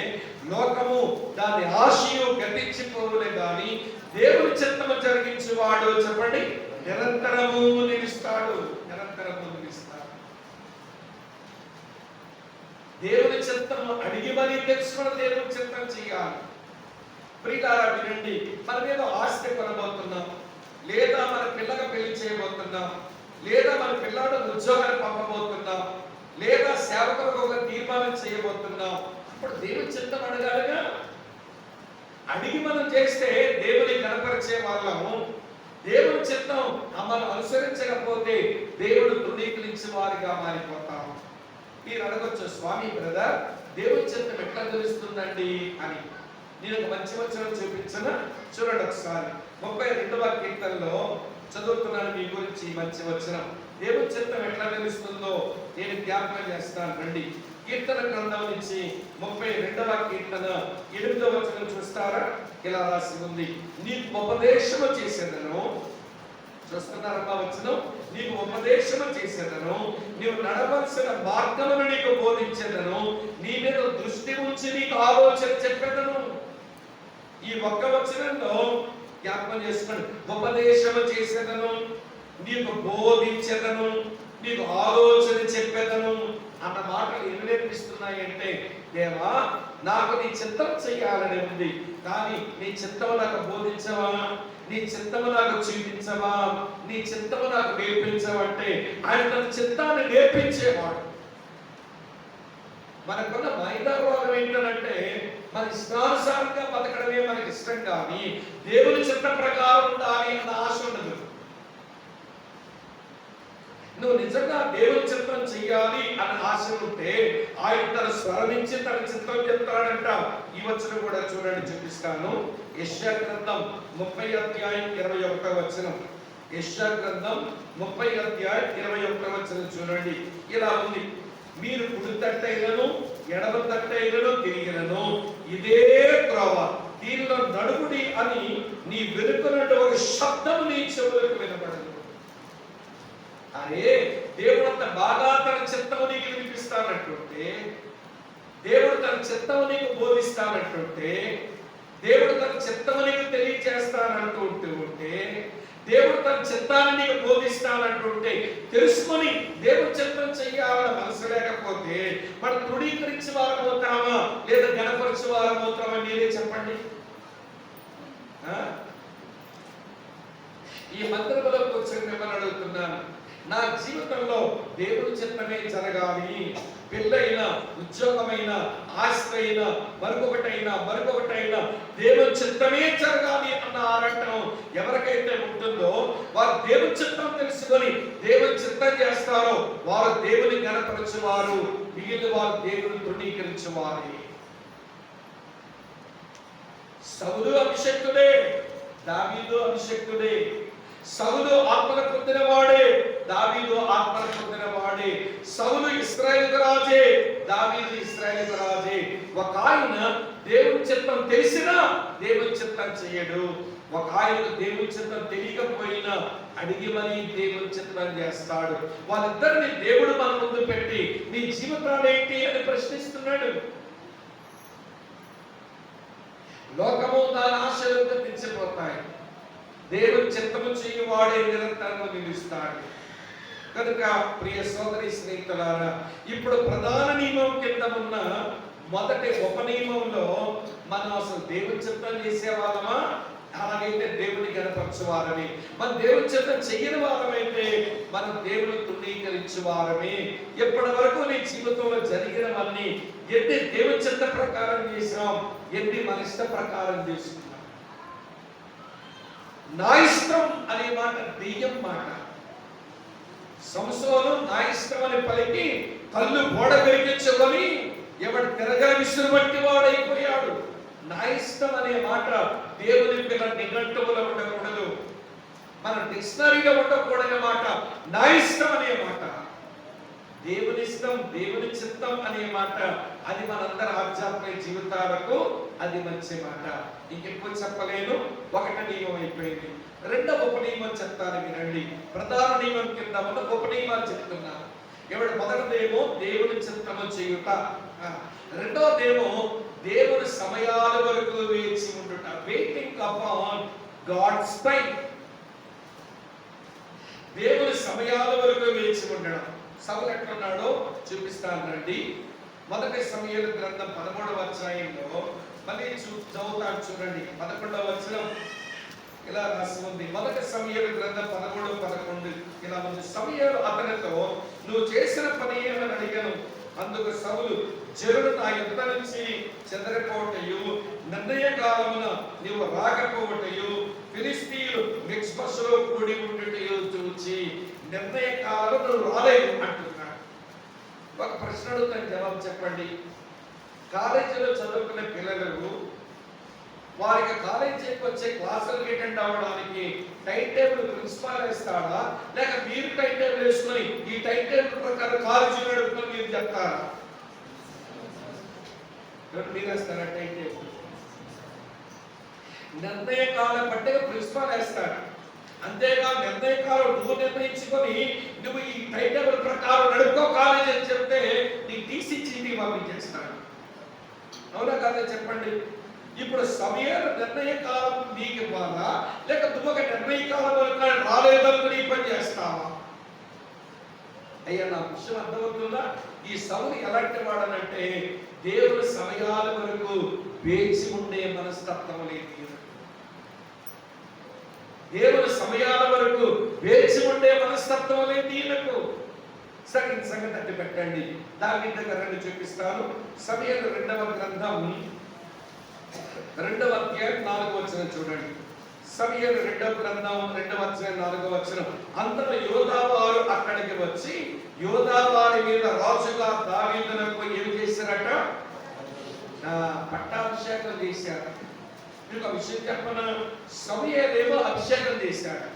లోకము దాని ఆశయు గతించిపోవులే గాని దేవుని చిత్తము జరిగించువాడు, చెప్పండి, నిరంతరము నిలుస్తాడు. నిరంతరము నిలుస్తాడు. దేవుని చిత్తము అడిగి మరీ తెలుసుకుని దేవుని చిత్తం చేయాలి. ప్రియులారా వినండి, మనం ఏదో ఆస్తి కొనబోతున్నాం, లేదా మన పిల్లగా పెళ్లి చేయబోతున్నాం, లేదా మన పిల్లాడు ఉద్యోగాన్ని పంపబోతున్నాం, లేదా సేవకులకు ఒక తీర్మానం చేయబోతున్నాం. అప్పుడు దేవుని చిత్తం అడగాలిగా. అడిగి మనం చేస్తే దేవుని కనపరిచే వాళ్ళము. దేవుని చిత్తం మనం అనుసరించకపోతే దేవుడు తృణీకరించే వారిగా మారిపోతాం. మీరు అడగొచ్చు, స్వామి బ్రదర్ దేవుని చిత్తం ఎట్లా తెలుస్తుందండి అని. నేను ఒక మంచి వచనం చూపించనా? చూడండి ఒకసారి. 32వ కీర్తనలో చదువుతున్నాను మీ గురించి మంచి వచనం. దేవుని చిత్తం ఎట్లా తెలుస్తుందో నేను జ్ఞాపకం చేస్తాను. రండి, కీర్తన గ్రంథం నుంచి 32వ కీర్తన 8వ వచనం చూస్తారా? ఇలా రాసి ఉంది, నీకు ఉపదేశము చేసేదను. చూస్తున్నారమ్మా వచనం? నీకు ఉపదేశము చేసేదను, నీవు నడవలసిన మార్గమును నీకు బోధించేదను, నీ మీద దృష్టి ఉంచి నీకు ఆలోచన చెప్పేదను. ఈ ఒక్క వచనంలో జ్ఞాపకం చేసుకోండి. ఉపదేశము చేసేదను, నీకు బోధించెదను, నీకు ఆలోచన చెప్పేదను అన్న మాటలు ఏమి నేర్పిస్తున్నాయంటే, దేవా నాకు నీ చిత్తం చెయ్యాలని ఉంది, కానీ నీ చిత్తము నాకు బోధించవా, నీ చిత్తము నాకు చూపించవా, నీ చిత్తము నాకు నేర్పించవంటే ఆయన తన చిత్తాన్ని నేర్పించేవాడు. మనకున్న మైదారోగం ఏంటంటే మన ఇష్టానుసారంగా బతకడమే మనకి ఇష్టం, కానీ దేవుని చిత్త ప్రకారం ఉండాలి అన్న ఆశ ఉండదు. నువ్వు నిజంగా దేవుని చిత్తం చెయ్యాలి అన్న ఆశ ఉంటే ఆయన తన స్వరమించి తన చిత్తం చెప్తాడంట. ఈ వచనం కూడా చూడండి, చూపిస్తాను. యెషయా గ్రంథం 30 అధ్యాయం 21వ వచనం. యెషయా గ్రంథం 30 అధ్యాయం 21వ వచనం చూడండి. ఇలా ఉంది, మీరు కుడి తట్టైనను ఎడమ తట్టైనను తిరిగినను ఇదే త్రోవ, దీనిలో నడుముడి అని నీ వెనుకనుండి ఒక శబ్దం నీ చెవులకు వినబడదు. అరే దేవుడు అంత బాగా తన చిత్తము నీకు వినిపిస్తానంటుంటే, దేవుడు తన చిత్తము నీకు బోధిస్తానంటుంటే, దేవుడు తన చిత్తము నీకు తెలియచేస్తానంటూ ఉంటే, దేవుడు తన చిత్తాన్ని నీకు బోధిస్తానంటుంటే, తెలుసుకొని దేవుడు చిత్తం చెయ్యాలని మనసు లేకపోతే మనం తృణీకరించి వారమవుతామా లేదా గణపరిచి వారమవుతామా? మీరే చెప్పండి. ఈ మందిరంలో కూర్చొని మిమ్మల్ని అడుగుతున్నాను, నా జీవితంలో దేవుడి చిత్తమే జరగాలి, పెళ్ళైనా ఉద్యోగమైనా ఆస్తి మరొకటైనా దేవుని చిత్తమే జరగాలి అన్న ఆరాటం ఎవరికైతే ఉంటుందో వారు దేవుని చిత్తం తెలుసుకొని దేవుని చిత్తం చేస్తారో వారు దేవుని గణపరచువారు, మిగిలిన వారు దేవుని తృణీకరించువారు. సౌలు అభిషక్తుడే, దావీదు అభిషక్తుడే. సౌలు ఆత్మను పొందినవాడే, దావీదు ఆత్మను పొందినవాడే. సౌలు ఇశ్రాయేలు రాజే, దావీదు ఇశ్రాయేలు రాజే. ఒక ఆయన దేవుని చిత్తం తెలిసినా దేవుని చిత్తం చేయడు, ఒక ఆయనకు దేవుని చిత్తం తెలియకపోయినా అడిగి మరీ దేవుని చిత్తం చేస్తాడు. వాళ్ళిద్దరిని దేవుడు మన ముందు పెట్టి నీ జీవితాలు ఏంటి అని ప్రశ్నిస్తున్నాడు. లోకము దాని ఆశలు తెచ్చిపోతాయి, దేవుని చిత్తము చేయువాడే నిరంతరంగా నిలుస్తాడు. కనుక ప్రియ సోదరి స్నేహితులారా, ఇప్పుడు ప్రధాన నియమం కింద ఉన్న మొదటి ఉపనియమంలో మనం అసలు దేవుని చిత్తం చేసేవాళ్ళమా, అలాగైతే దేవుని గణపరచువారమే. మనం దేవుని చిత్తం చెయ్యని వారమైతే మనం దేవుని తృణీకరించువారమే. ఎప్పటి వరకు నీ జీవితంలో జరిగినవన్నీ ఎన్ని దేవుని చిత్త ప్రకారం చేసాం, ఎన్ని మన ఇష్ట ప్రకారం చేసుకున్నాం. నా ఇష్టం అనే మాట దెయ్యం మాట. సంసోను నా ఇష్టం అని పలికి కళ్ళు గోడ పెరిగించుకొని ఎవడు తిరగ విసురు బట్టి వాడైపోయాడు. నా ఇష్టం అనే మాట దేవుని పిల్ల నిఘంటువులో ఉండకూడదు, మన డిక్షనరీలో ఉండకూడని మాట నా ఇష్టం అనే మాట. దేవుని ఇష్టం, దేవుని చిత్తం అనే మాట అది మనందరి ఆధ్యాత్మిక జీవితాలకు అది మంచి మాట. ఇంకెప్పుడు చెప్పలేను. ఒకటి నియమం అయిపోయింది. రెండవ ఉపనియమం చెప్తాను వినండి. ప్రధాన నియమం కింద ఉన్న ఉపనియమాలు చెప్తున్నాను. ఎవడు మొదటిదేమో దేవుని చిత్తము చేయుట, రెండవదేమో దేవుని సమయాల వరకు వేచి ఉండుట, వెయిటింగ్ అపాన్ గాడ్స్ టైం. దేవుని సమయాల వరకు వేచి ఉండడం. సౌలు ఎట్లున్నాడో చూపిస్తాను రండి. మొదటి సమూయేలు గ్రంథం 13వ అధ్యాయంలో మళ్ళీ చదువుతాను చూడండి. 11వ వచనం ఇలా రాసి ఉంది. మొదటి సమూయేలు గ్రంథం 13:11 ఇలా ఉంది. సమూయేలు అతనితో, నువ్వు చేసిన పని ఏమని అడిగాను. అందుకు సౌలు, జనులు నా యుద్ధ నుంచి చెదరిపోవటయు, నిర్ణయ కాలమున నీవు రాకపోవటయు, ఫిలిష్తీయులు మిక్స్బస్సులో కూడి ఉండుటయు చూచి నిర్ణయ కాలం నువ్వు రాలేదు అంటున్నాడు. ఒక ప్రశ్న అడుగుతాను, జవాబు చెప్పండి. కాలేజీలో చదువుకునే పిల్లలు వారికి కాలేజీకి వచ్చే క్లాసులకు అటెండ్ అవ్వడానికి టైం టేబుల్ ప్రిన్సిపాల్ వేస్తాడా, లేక మీరు టైం టేబుల్ వేసుకొని ఈ టైం టేబుల్ ప్రకారం కాలేజీ నడుపుకొని మీరు చెప్తారా? మీరు వేస్తారా టైం టేబుల్? నిర్ణయ కాలం పట్టిక ప్రిన్సిపాల్ వేస్తాడు. అంతేగా నిర్ణయ కాలం నువ్వు నిర్ణయించుకొని నువ్వు ఈ టైం టేబుల్ ప్రకారం నడుపుకో కాలేజ్ అని చెప్తే నీకు టీసీ చీటీ పంపించేస్తాడు. అవునా కాదా చెప్పండి. ఇప్పుడు సమయాలు నిర్ణయ కాలం నీకు ఇవ్వాలా, లేక నువ్వు ఒక నిర్ణయ కాలం వరకు రాలేదనుకుని ఈ పని చేస్తావా? అయ్యా నా విషయం అర్థమవుతుందా? ఈ సౌలు ఎలాంటి వాడనంటే దేవుని సమయాల వరకు వేచి ఉండే మనస్తత్వం లేదు. దేవుని సమయాల వరకు వేచి ఉండే మనస్తత్వం లేదు ఈయనకు. సరే సంగతి అట్టి పెట్టండి. దావీదు దగ్గర రండి చూపిస్తాను. సమూయేలు 2వ గ్రంథం 2వ అధ్యాయం 4వ వచనం చూడండి. సమూయేలు 2వ గ్రంథం 2వ అధ్యాయం 4వ వచనం. అంతలో యోధావారు అక్కడికి వచ్చి యోధావారి మీద రాజుగా దావీదునకు ఏం చేశారట? పట్టాభిషేకం చేశారు. మీకు ఆ విషయం చెప్పన, సమూయేలేమో అభిషేకం చేశాడు.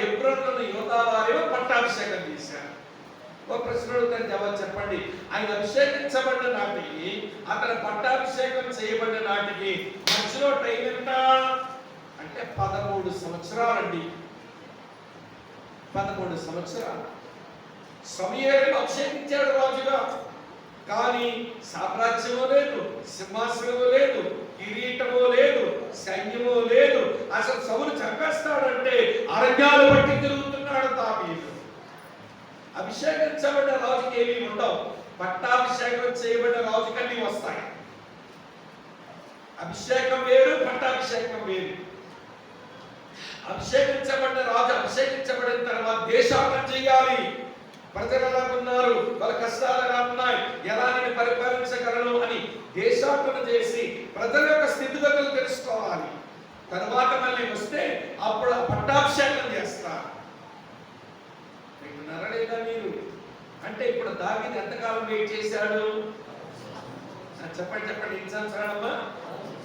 హెబ్రోనులోని యోధావారేమో పట్టాభిషేకం చేశారు. ఒక ప్రశ్న అడుగుతాను, జవాబు చెప్పండి. ఆయన అభిషేకించబడిన నాటికి, అతను పట్టాభిషేకం చేయబడిన నాటికి మధ్యలో టైం ఎంత అంటే 13 సంవత్సరాలండి. 13 సంవత్సరాలు. సమూయేలు అభిషేకించాడు రాజుగా, కానీ సామ్రాజ్యము లేదు, సింహాసనము లేదు, కిరీటము లేదు, సైన్యము లేదు. అసలు సౌలు చంపేస్తాడంటే అరణ్యాలు బట్టి తిరుగుతున్నాడు దావీదు. అభిషేకించబడిన రాజుకి ఏమీ ఉండవు, పట్టాభిషేకం చేయబడిన రాజుకి అన్ని వస్తాయి. అభిషేకం వేరు, పట్టాభిషేకం వేరు. అభిషేకించబడిన రాజు అభిషేకించబడిన తర్వాత దేశాటన చేయాలి. ప్రజలు ఎలా ఉన్నారు, వాళ్ళ కష్టాలు ఎలా ఉన్నాయి, ఎలా నేను పరిపాలించగలను అని దేశాటన చేసి ప్రజల యొక్క స్థితిగతులు తెలుసుకోవాలి. తర్వాత మళ్ళీ వస్తే అప్పుడు పట్టాభిషేకం చేస్తారు. వింటున్నారా మీరు? అంటే ఇప్పుడు దావీదు ఎంతకాలం వెయిట్ చేశాడు? చెప్పండి చెప్పండి. ఎన్ని సంవత్సరాలమ్మా?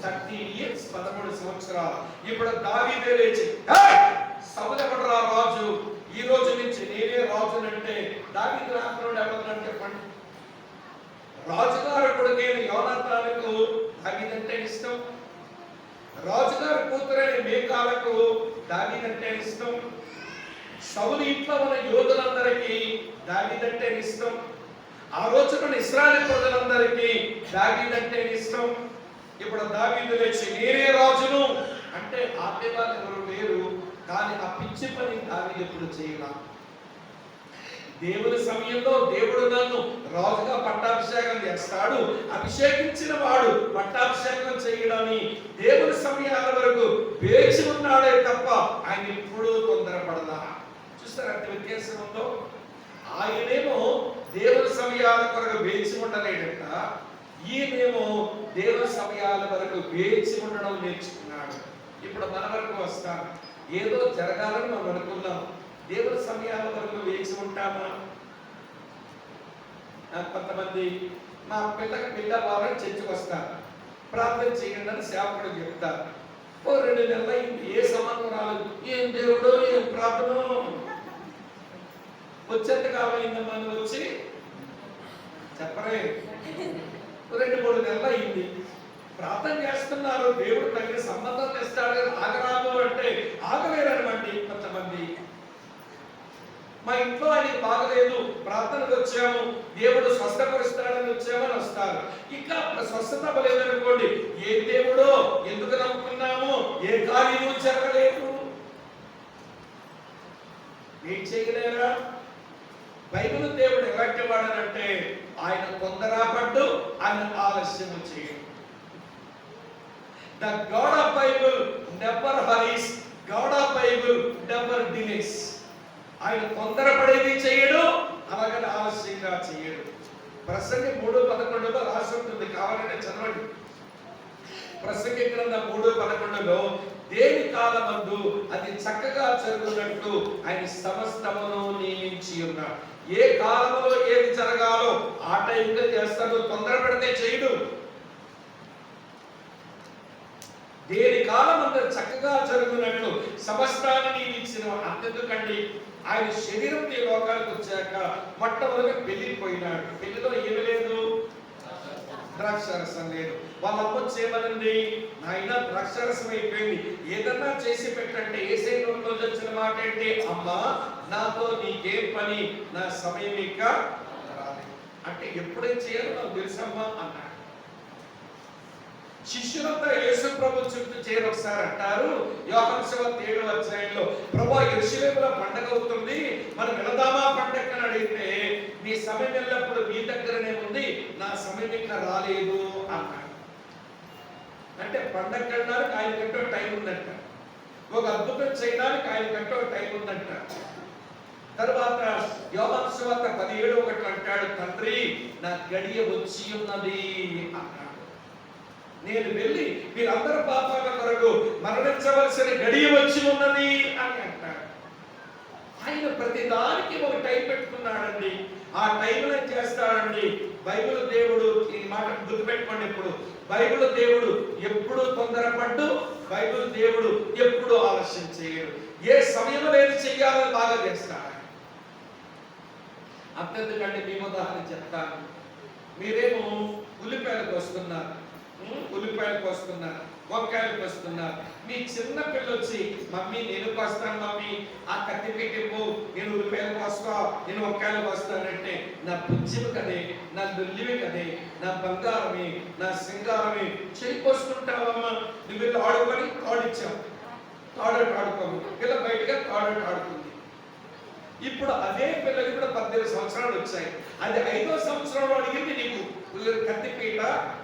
30 years, 13 సంవత్సరాలు. ఇప్పుడు దావీదే లేచి, సౌలు ఎవడురా రాజు, ఈ రోజు నుంచి నేనే రాజునంటే దావీదు రాకున్నాడు ఎవరన్నా చెప్పండి. రాజుగారి కొడుకైన యోనాతానుకు దావీదంటే ఇష్టం. రాజుగారి కూతురైన మీకాలకు దావీదంటే ఇష్టం. సౌలు ఇంట్లో ఉన్న యోధులందరికీ దావీదంటే ఇష్టం. ఆ రోజున ఇశ్రాయేలు ప్రజలందరికీ దావీదంటే ఇష్టం. ఇప్పుడు దావీదు లేచి నేనే రాజును అంటే ఆపేవాళ్ళు ఎవరు లేరు. కానీ ఆ పిచ్చి పని దావీదు ఎప్పుడు చేయలా. దేవుని సమయంలో దేవుడు నన్ను రాజుగా పట్టాభిషేకం చేస్తాడు, అభిషేకించిన వాడు పట్టాభిషేకం చేయడని దేవుని సమయాల వరకు వేచి ఉన్నాడే తప్ప ఆయన ఎప్పుడూ తొందరపడదా. చూస్తారా అంత వ్యత్యాసం ఉందో? ఆయనేమో దేవుని సమయాల కొరకు వేచి ఉండలేడట, ఈయనేమో దేవుని సమయాల వరకు వేచి ఉండడం నేర్చుకున్నాడు. ఇప్పుడు మన వరకు వస్తాను, ఏదో జరగాలని మనం అనుకున్నాం, దేవుని సమయాల వరకు వేచి ఉంటామా? కొంతమంది మా పిల్ల వాళ్ళని చర్చకు వస్తారు, ప్రార్థన చేయండి అని సేవకుడు చెప్తారు. ఓ 2 నెలలు అయింది, ఏ సంబంధం రాలేదు. ఏం దేవుడు, ఏం ప్రార్థన, వచ్చేంత కావాలమ్మా వచ్చి చెప్పరే. 2-3 నెలలు అయింది, ప్రార్థన చేస్తున్నారు, దేవుడు తగిన సంబంధం తెస్తాడు, ఆగరాదు అంటే ఆగలేరనమాట కొంతమంది. మా ఇంట్లో ఆయనకి బాగలేదు, ప్రార్థనకు వచ్చాము, దేవుడు స్వస్థపరుస్తాడని వచ్చామని వస్తారు. ఇంకా స్వస్థత లేదనుకోండి, ఏ దేవుడో, ఎందుకు నమ్ముకున్నాము, ఏ కార్యము జరగలేదు. ఏం చేయలేరా? బైబిల్ దేవుడు ఎలాంటి వాడనంటే ఆయన తొందరపడ్డు, ఆయన ఆలస్యము చేయడు. The God of Bible never hurries, God of Bible never delays. ఆయన తొందరపడేది చేయడు, అలాగని ఆలస్యంగా చేయడు. ప్రసంగి 3:11లో రాసి ఉంటుంది, కావాలంటే చదవండి. ప్రసంగి గ్రంథం 3:11లో దేని కాలమందు అది చక్కగా జరుగునట్టు ఆయన సమస్తమును నియమించి ఉన్నాడు. ఏ కాలంలో ఏది జరగాలో ఆ టైంలో చేస్తాడు, తొందరపడితే చేయడు. దేని కాలం అందరూ చక్కగా జరుగునట్లు సమస్తాన్ని నియమించిన. అంతెందుకండి, ఆయన శరీరం ఈ లోకానికి వచ్చాక మొట్టమొదటి పెళ్లికి పోయినాడు. పెళ్లిలో ఏమి లేదు, ద్రాక్షారసం లేదు. వాళ్ళ అమ్మ చేయమనండి, నాయన ద్రాక్షారసం అయిపోయింది, ఏదన్నా చేసి పెట్టంటే ఏసై నోట్లో వచ్చిన మాట ఏంటి, అమ్మా నాతో నీకేం పని, నా సమయం ఇంకా రాలేదు అంటే ఎప్పుడేం చేయాలో నాకు తెలుసమ్మా అన్నాడు. శిష్యులంతా యేసు ప్రభు చుట్టూ చేయరు. ఒకసారి అంటారు యోహాను సువార్త 7వ అధ్యాయంలో, ప్రభువా యెరూషలేములో పండగ అవుతుంది, మనం వెళదామా పండగ అని అడిగితే, మీ సమయం ఎల్లప్పుడు మీ దగ్గరనే ఉంది, నా సమయం ఇంకా రాలేదు అన్నాడు. అంటే పండగ కట్టడానికి ఆయన కంటే టైం ఉందంట, ఒక అద్భుతం చేయడానికి ఆయన కంటే టైం ఉందంట. తర్వాత యోహాను సువార్త 17:1 అంటాడు, తండ్రి నా గడియ వచ్చి ఉన్నది అన్నాడు. నేను వెళ్ళి వీరందరి పాపాల కొరకు మరణించవలసిన గడియ వచ్చి ఉన్నది అని అంటాడు. ఆయన ప్రతిదానికి ఒక టైం పెట్టుకున్నాడండి. ఆ టైంలో చేస్తాడండి. బైబిల్ దేవుడు, ఈ మాట గుర్తుపెట్టుకోండి, ఇప్పుడు బైబిల్ దేవుడు ఎప్పుడు తొందరపడ్డు, బైబిల్ దేవుడు ఎప్పుడు ఆలస్యం చేయడు. ఏ సమయంలో ఏది చెయ్యాలని బాగా చేస్తాడు. అంతెందుకంటే మేము ఉదాహరణ చెప్తాను. మీరేమో ఉల్లిపాయలకు వస్తున్నారు, వంకాయలకు వస్తున్నారు. మీ చిన్న పిల్ల వచ్చి, మమ్మీ నేను వస్తాను, మమ్మీ ఆ కత్తి పెట్టిపో, నేను ఉల్లిపాయలకు వస్తా, నేను వంకాయలకు వస్తానంటే, నా బుజ్జివి కదే, నా దుల్లివి కదే, నా బంగారమే, నా సింగారమే, చేయిపోసుకుంటావమ్మా. నువ్వు వెళ్ళి ఆడుకొని తాడిచ్చావు, తాడట ఆడుకోము, పిల్ల బయటగా తాడట ఆడుకుంది. ఇప్పుడు అదే పిల్లకి కూడా 18 సంవత్సరాలు వచ్చాయి. అది 5వ సంవత్సరంలో అడిగింది నీకు కత్తిపీట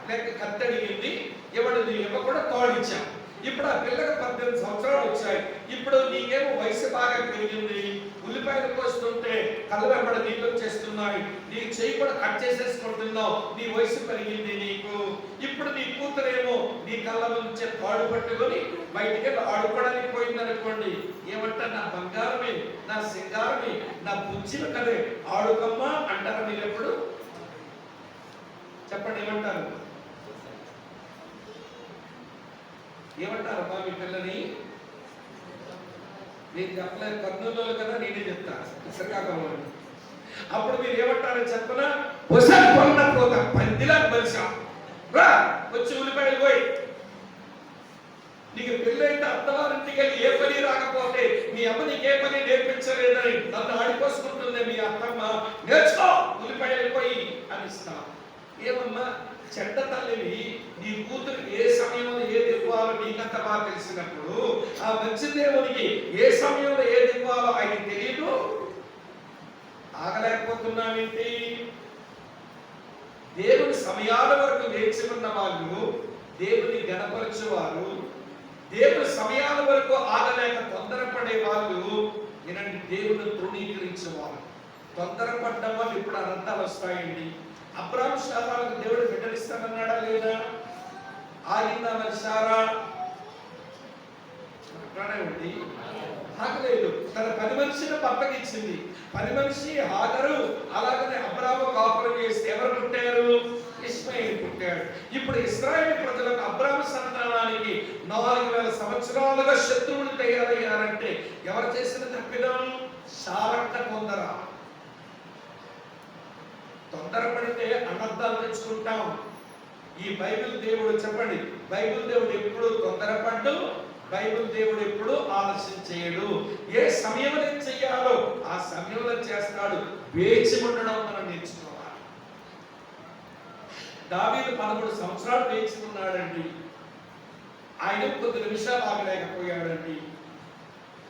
లేక కత్తి అడిగింది, ఎవడు ఇవ్వకుండా తాడిచ్చాం. ఇప్పుడు ఆ పిల్లకి 18 సంవత్సరాలు వచ్చాయి. ఇప్పుడు నీకేమో వయసు బాగా పెరిగింది, ఉల్లిపాయలు కోస్తుంటే కళ్ళు వెంబడి నీళ్ళు వచ్చేస్తున్నాయి, నీ చెయ్యి కూడా కట్ చేసేసుకుంటున్నావు, నీ వయసు పెరిగింది నీకు. ఇప్పుడు నీ కూతురేమో నీ కళ్ళ నుంచే తాడు పట్టుకొని బయటికి ఆడుకోవడానికి పోయింది అనుకోండి, ఏమంటా నా బంగారమే, నా సింగారమే, నా బుజ్జిలు కదే, ఆడుకమ్మా అంటారా మీరు ఎప్పుడు? చెప్పండి, ఏమంటారు? ఏమంటారు అమ్మా మీ పిల్లని? నేను చెప్పలేదు, కర్నూలు కదా, నేనే చెప్తాను శ్రీకాకుళంలో. అప్పుడు మీరు ఏమంటారని చెప్పనా, పోతా పందిలా పరిశాం రా, వచ్చి ఉల్లిపాయలు పోయి. నీకు పెళ్ళైతే అత్తవారింటికి వెళ్ళి ఏ పని రాకపోతే, మీ అమ్మ నీకు ఏ పని నేర్పించలేదని నన్ను ఆడిపోసుకుంటుంది మీ అత్తమ్మ, నేర్చుకో ఉల్లిపాయలు పోయి అని ఇస్తా. ఏమమ్మా చెడ్డ తల్లివి, నీ కూతురు ఏ సమయంలో ఏది ఇవ్వాలో నీకంత బాగా తెలిసినప్పుడు, ఆ మంచి దేవునికి ఏ సమయంలో ఏది ఇవ్వాలో ఆయన తెలియదు, ఆగలేకపోతున్నావేంటి? దేవుని సమయాల వరకు వేచి ఉన్న వాళ్ళు, దేవుని గణపరచువారు, దేవుని సమయాల వరకు ఆగలేక తొందరపడే వాళ్ళు, వినండి, దేవుని తృణీకరించేవారు. తొందరపడ్డం వల్ల ఇప్పుడు అనంతాలు వస్తాయండి. అబ్రాహాము శారాలకు దేవుడు బిడ్డలిస్తానన్నాడా లేదా? ఆగిందా మరి శారా? మాట్లాడేవండి, ఆగలేదు. తన పని మనిషిని పక్కకి ఇచ్చింది. పని మనిషి హాగరు, అలాగనే అబ్రాహాము కాపురం చేస్తే ఎవరు పుట్టారు? ఇష్మాయేలు పుట్టాడు. ఇప్పుడు ఇశ్రాయేలు ప్రజలకు అబ్రాహాము సంతానానికి 4000 సంవత్సరాలుగా శత్రువులు తయారయ్యారంటే ఎవరు చేసిన తప్పిదం? శారక్క తొందరపడితే అనర్థాలు తెచ్చుకుంటాం. ఈ బైబిల్ దేవుడు, చెప్పండి, బైబిల్ దేవుడు ఎప్పుడు తొందరపడ్డు, బైబిల్ దేవుడు ఎప్పుడు ఆలస్యం చేయడు. ఏ సమయంలో చెయ్యాలో ఆ సమయంలో చేస్తాడు. వేచి ఉండడం మనం నేర్చుకోవాలి. దావీదు 11 సంవత్సరాలు వేచి ఉన్నాడండి. ఆయన కొద్ది నిమిషాలు ఆగలేకపోయాడండి.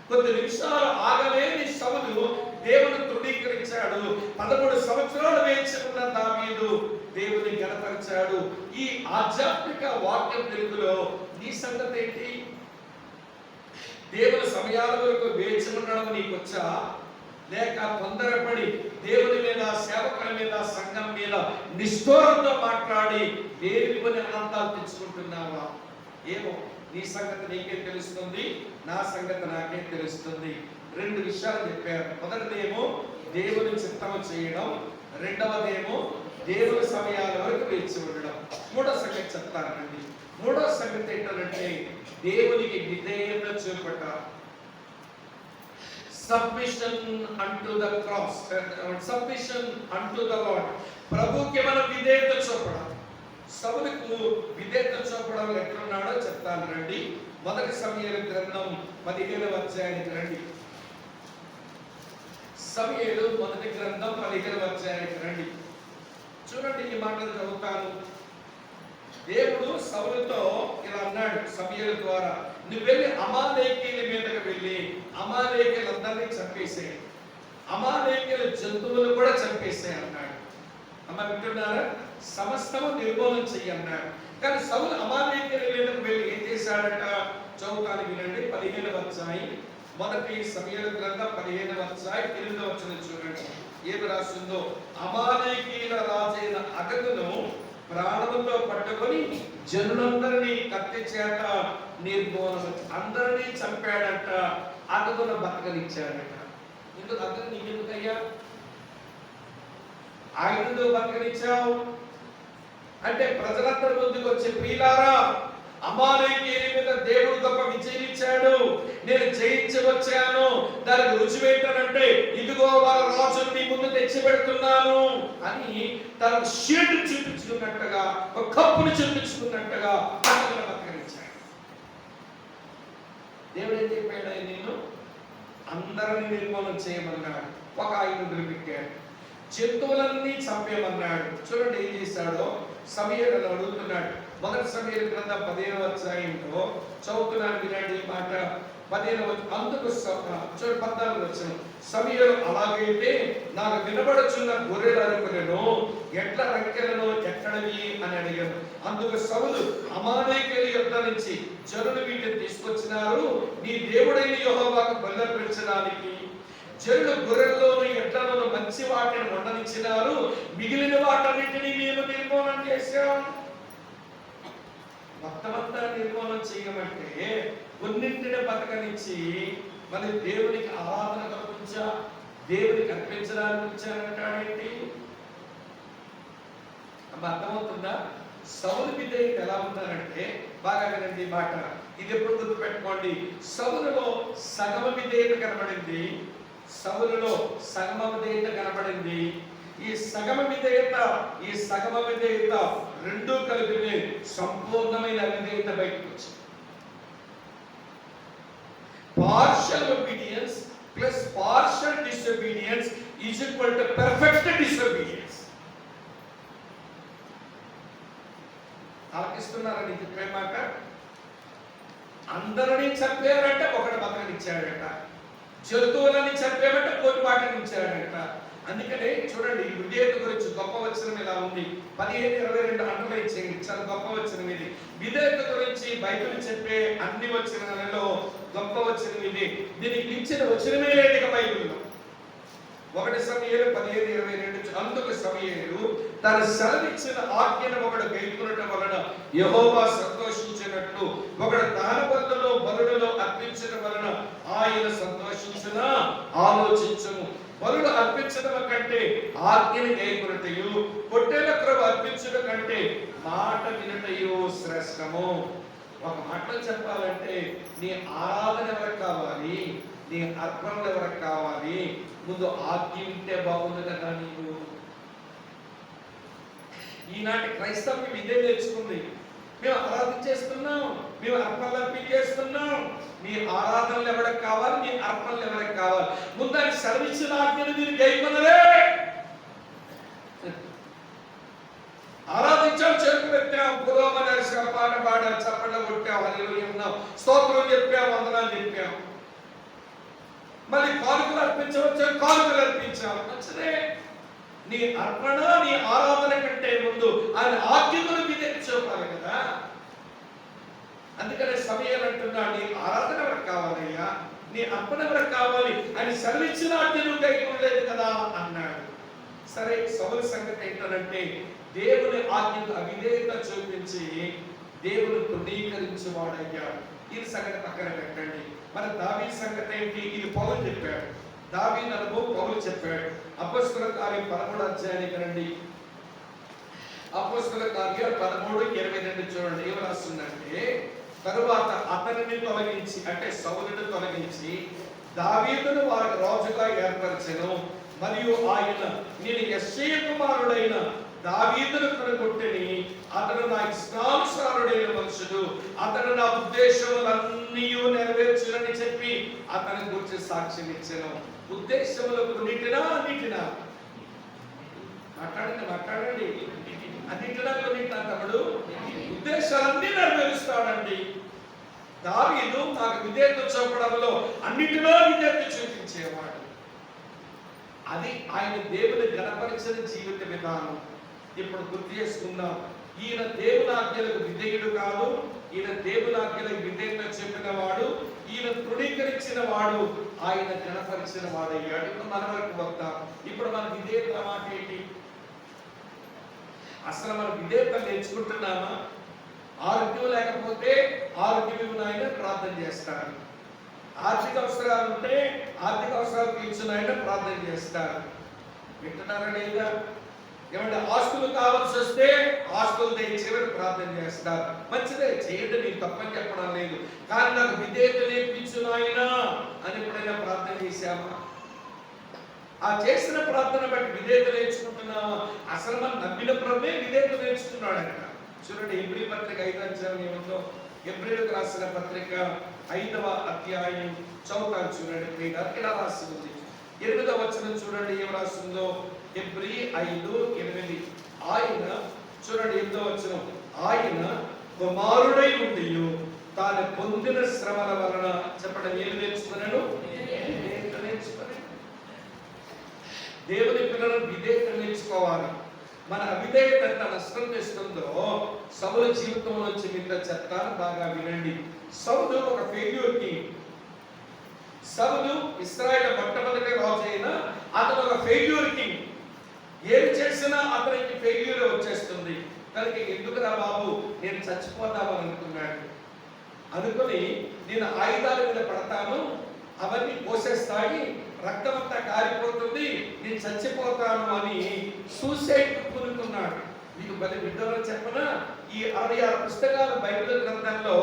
కొద్ది నిమిషాలు ఆగలేని సౌలు దేవుని తృణీకరించాడు. 13 సంవత్సరాలు వేచి ఉన్న దావీదు దేవుని గణపరిచాడు. ఈ ఆధ్యాత్మిక వాక్యం తెలుగులో నీ సంగతి ఏంటి? దేవుని సమయాల వరకు వేచి ఉండడం నీకొచ్చా? లేక తొందరపడి దేవుని మీద, సేవకుల మీద, సంఘం మీద నిష్ఠూరంతో మాట్లాడి దేవుని పని అనంతాలు తెచ్చుకుంటున్నావా? ఏమో, నీ సంగతి నీకే తెలుస్తుంది, నా సంగతి నాకే తెలుస్తుంది. 2 విషయాలు చెప్పారు. మొదటిదేమో దేవుని చిత్తము చేయడం, రెండవదేమో దేవుని సమయాల వరకు వేచి ఉండడం. మూడో సంగతి చెప్తానండి. మూడో సంగతి ఏంటంటే దేవునికి విధేయత చూపట. Submission unto the cross, submission unto the lord. ప్రభువుకి మనం విధేయత చూపడం. సౌలుకు విధేయత చూపడం ఎట్లున్నాడో చెప్తాను రండి. 1 సమూయేలు గ్రంథం 15వ అధ్యాయానికి రండి. సమూయేలు 1 గ్రంథం 15వ అధ్యాయానికి రండి. చూడండి, ఈ మాటలు చదువుతాను. దేవుడు సౌలుతో ఇలా అన్నాడు సమూయేలు ద్వారా, నువ్వు వెళ్ళి అమాలేకీయుల మీదకి వెళ్ళి అమాలేకీయులందరినీ చంపేసేయి, అమాలేకీయుల జంతువులు కూడా చంపేసేయి అన్నాడు. అమ్మ వింటున్నారా? సమస్తము నిర్మూలన చెయ్యి అన్నాడు. కానీ సౌలు అమాలేకీయుల మీదకి వెళ్ళి ఏం చేశాడట? చౌకాలు వినండి. 15వ అధ్యాయం, మొదటి సమూయేలు గ్రంథం 15వ అధ్యాయం 8వ వచనం చూడండి ఏమి రాసిందో. అమాలేకీయుల రాజైన అగగును ప్రాణంతో పట్టుకొని జనులందరినీ కత్తి చేత నిర్మూలన, అందరినీ చంపాడట. అగగును బతకనిచ్చాడట. ఎందుకు అగగు నీకెందుకయ్యా ఆయనతో బతకనిచ్చావు అంటే ప్రజలందరి ముందుకు వచ్చి, ప్రియులారా అమాలేకీయుల మీద దేవుడు గొప్ప విజయం ఇచ్చాడు, నేను జయించి వచ్చాను, దానికి రుచి ఏంటంటే ఇదిగో వాళ్ళ రాజును మీ ముందు తెచ్చి పెడుతున్నాను అని తనకు షీల్డ్ చూపించుకున్నట్టుగా, ఒక కప్పును చూపించుకున్నట్టుగా బతకనిచ్చాడు. దేవుడు ఏం చెప్పాడు? నేను అందరినీ నిర్మూలన చేయమన్నాడు. ఒక ఆయన వదిలిపెట్టాడు. జంతువులన్నీ చంపేయమన్నాడు. చూడండి ఏం చేశాడో. సమూయేలు అడుగుతున్నాడు. మొదటి సమూయేలు గ్రంథం 15వ అధ్యాయంలో చదువుతున్నాను వినండి ఈ మాట. 15వ అందుకు చూడండి 14వ వచనం. సమూయేలు అలాగైతే నాకు వినబడుచున్న గొర్రెలు అనుకునేను, ఎట్ల రెక్కలను ఎక్కడవి అని అడిగాను. అందుకు సౌలు, అమాలేకీయుల యుద్ధ నుంచి జనులు వీటిని తీసుకొచ్చినారు, నీ దేవుడైన యెహోవాకు బలులర్పించడానికి. జనులు గొర్రెల్లోను ఎడ్లలోను మంచి వాటిని వండనిచ్చినారు, మిగిలిన వాటన్నిటిని మేము నిర్మూలన చేశాం. మొత్తమంతా నిర్మూలన చేయమంటే కొన్నింటిని బతకనిచ్చి మరి దేవునికి ఆరాధన కల్పించా, దేవునికి అర్పించడానికి వచ్చానంటాడేంటి? అర్థమవుతుందా? సౌలు విధేయత ఎలా ఉన్నారంటే, బాగా వినండి మాట, ఇది ఎప్పుడు గుర్తుపెట్టుకోండి. సౌలులో సగమ విధేయత కనబడింది, సౌలులో సగమ విధేయత కనబడింది. ఈ సగమ విధేయత రెండూ కలిపి సంపూర్ణమైన విధేయత బయటకు వచ్చింది. Partial obedience plus partial disobedience is equal to perfect disobedience. ఆలకిస్తున్నారని చెప్పే మాట. అందరినీ చంపారంటే ఒకటి బతకనిచ్చాడట, జంతువులని చంపేమంటే కొన్ని వాటిని ఇచ్చాడట. అందుకనే చూడండి ఈ విధేయత గురించి గొప్ప వచనం ఇలా ఉంది. 15:22 అంటలో ఇచ్చేయండి, చాలా గొప్ప వచనం ఇది. విధేయత గురించి బైబిల్ చెప్పే అన్ని వచనాలలో గొప్ప వచనం ఇది. దీనికి మించిన వచనమే లేదు ఇక బైబిల్లో. 1 సమూయేలు 15:22. అందుకు సమూయేలు తన సెలవిచ్చిన ఆజ్ఞను ఒకడు గైకొనటం వలన యెహోవా సంతోషించినట్లు ఒకడు దాన బలులలో బలులలో అర్పించడం వలన ఆయన సంతోషించిన ఆలోచించము. బలులు అర్పించడం కంటే ఆజ్ఞని గైకొనుటయు, పొట్టేల క్రొవ్వు అర్పించడం కంటే మాట వినుటయు శ్రేష్టము. ఒక మాటలో చెప్పాలంటే నీ ఆరాధన ఎవరికి కావాలి, నీ అర్పణలు ఎవరికి కావాలి? ముందు ఆజ్ఞ వింటే బాగుంది కదా. నీవు ఈనాటి క్రైస్తవం ఇదే నేర్చుకుంది. మేము ఆరాధన చేస్తున్నాం, మేము అర్పణలు అర్పించేస్తున్నాం. మీ ఆరాధనలు ఎవరికి కావాలి, మీ అర్పణలు ఎవరికి కావాలి? ముందు ఆయన సెలవిచ్చిన ఆజ్ఞను మీరు గైకొనలే. ఆరాధించాం, చేతులు పెట్టాం, పురోమనర్శ పాట పాడాం, చప్పట్లు కొట్టాం, హల్లెలూయా అన్నాం, స్తోత్రం చెప్పాం, వందనాలు చెప్పాం. మళ్ళీ కానుకలు అర్పించవచ్చు, కానుకలు అర్పించాం. మంచిదే. నీ అర్పణ నీ ఆరాధన కంటే ముందు ఆయన ఆజ్ఞను విధేయత చూపాలి కదా. అందుకనే సమూయేలు అంటున్నాడు, నీ ఆరాధన ఎవరికి కావాలయ్యా, నీ అర్పణ ఎవరికి కావాలి? ఆయన సెలవిచ్చిన ఆజ్ఞను గైకొనలేదు కదా అన్నాడు. సరే, సౌలు సంగతి ఏంటంటే దేవుని ఆజ్ఞకు అవిధేయత చూపించి దేవుని తృణీకరించేవాడయ్యాడు. ఈ సంగతి పక్కన పెట్టండి. మరి దావీదు సంగతి ఏంటి? ఇది పౌలు చెప్పాడు. దావీదు అనుభవం పౌలు చెప్పాడు. అపోస్తలుల కార్యం 13వ అధ్యాయానికి రండి. అపోస్తలుల కార్యం 13:22 చూడండి. ఏం రాస్తుందంటే, తరువాత అతనిని తొలగించి, అంటే సౌలుని తొలగించి దావీదును వారికి రాజుగా ఏర్పరచెను. మరియు ఆయన, నేను యెష్షయి కుమారుడైన దావీదును కొనుగొట్టిని, అతడు నా ఇష్టానుసారుడైన మనుషుడు, అతడు నా ఉద్దేశములన్నీ నెరవేర్చునని చెప్పి అతని గురించి సాక్ష్యం ఇచ్చాను. ఉద్దేశములకు నీటినా మాట్లాడండి. అన్నింటిలో నా తమ్ముడు ఉద్దేశాలన్నీ నెరవేరుస్తాడండి. దావీదు నాకు విధేయత చూపడంలో అన్నిటిలో విధేయత చూపించేవాడు. అది ఆయన దేవుని గణపరిచిన జీవిత విధానం. ఇప్పుడు గుర్తు చేసుకుందాం. ఈయన దేవుని ఆజ్ఞలకు విధేయుడు కాదు, ఈయన దేవుని ఆజ్ఞలకు విధేయత చెప్పిన వాడు, ఈయన తృణీకరించిన వాడు, ఆయన గణపరిచిన వాడయ్యాడు. ఇప్పుడు మన వరకు వద్దాం. ఇప్పుడు మన విధేయత మాట ఏంటి? అసలు మనం విధేయత నేర్చుకుంటున్నామా? ఆరోగ్యం లేకపోతే ఆరోగ్యం ఆయన ప్రార్థన చేస్తారు. ఆర్థిక అవసరాలు ఉంటే ఆర్థిక అవసరాలు తీర్చిన ఆయన ప్రార్థన చేస్తారు. వింటున్నారా లేదా? ఏమంటే ఆస్తులు కావాల్సి వస్తే ఆస్తులు దయచేవని ప్రార్థన చేస్తారు. మంచిదే, చేయండి, నేను తప్పని చెప్పడం లేదు. కానీ నాకు విధేయత నేర్పించు నాయనా అని ఎప్పుడైనా ప్రార్థన చేశామా? ఆ చేసిన ప్రార్థన బట్టి విధేయత నేర్చుకుంటున్నామా? అసలు మనం నమ్మిన ప్రభువే విధేయత నేర్చుకున్నాడు అంట. చూడండి, ఎబ్రీ పత్రిక 5వ అధ్యాయం ఏముందో, ఎబ్రీలకు రాసిన పత్రిక 5వ అధ్యాయం చదువుతాను. చూడండి, ఇలా రాసి ఉంది. 8వ వచనం చూడండి ఏం రాస్తుందో. ఎబ్రీ 5:8. ఆయన చూడండి 8వ వచనం, ఆయన కుమారుడై ఉండి తాను పొందిన శ్రమల వలన చెప్పడం ఏమి నేర్చుకున్నాడు? దేవుని పిల్లలను విధేయత నేర్చుకోవాలి. మన అవిధేయత ఎంత నష్టం చేస్తుందో సౌలు జీవితంలో నుంచి మీతో చెప్తాను, బాగా వినండి. సౌలు ఒక ఫెయిల్యూర్ కింగ్. సౌలు ఇశ్రాయేలు మొట్టమొదటి రాజు అయినా అతను ఒక ఫెయిల్యూర్ కింగ్. ఏం చేసినా అతనికి ఫెయిల్యూర్ వచ్చేస్తుంది. కనుక ఎందుకురా బాబు నేను చచ్చిపోతామని అనుకున్నాడు. అనుకుని నేను ఆయుధాల మీద పడతాను, అవన్నీ పోసేస్తాయి, రక్తం అంతా కారిపోతుంది, నేను చచ్చిపోతాను అని సూసైడ్ పూనుకున్నాడు. మీకు బలి విడ్డలో చెప్పనా, ఈ 66 పుస్తకాల బైబిల్ గ్రంథంలో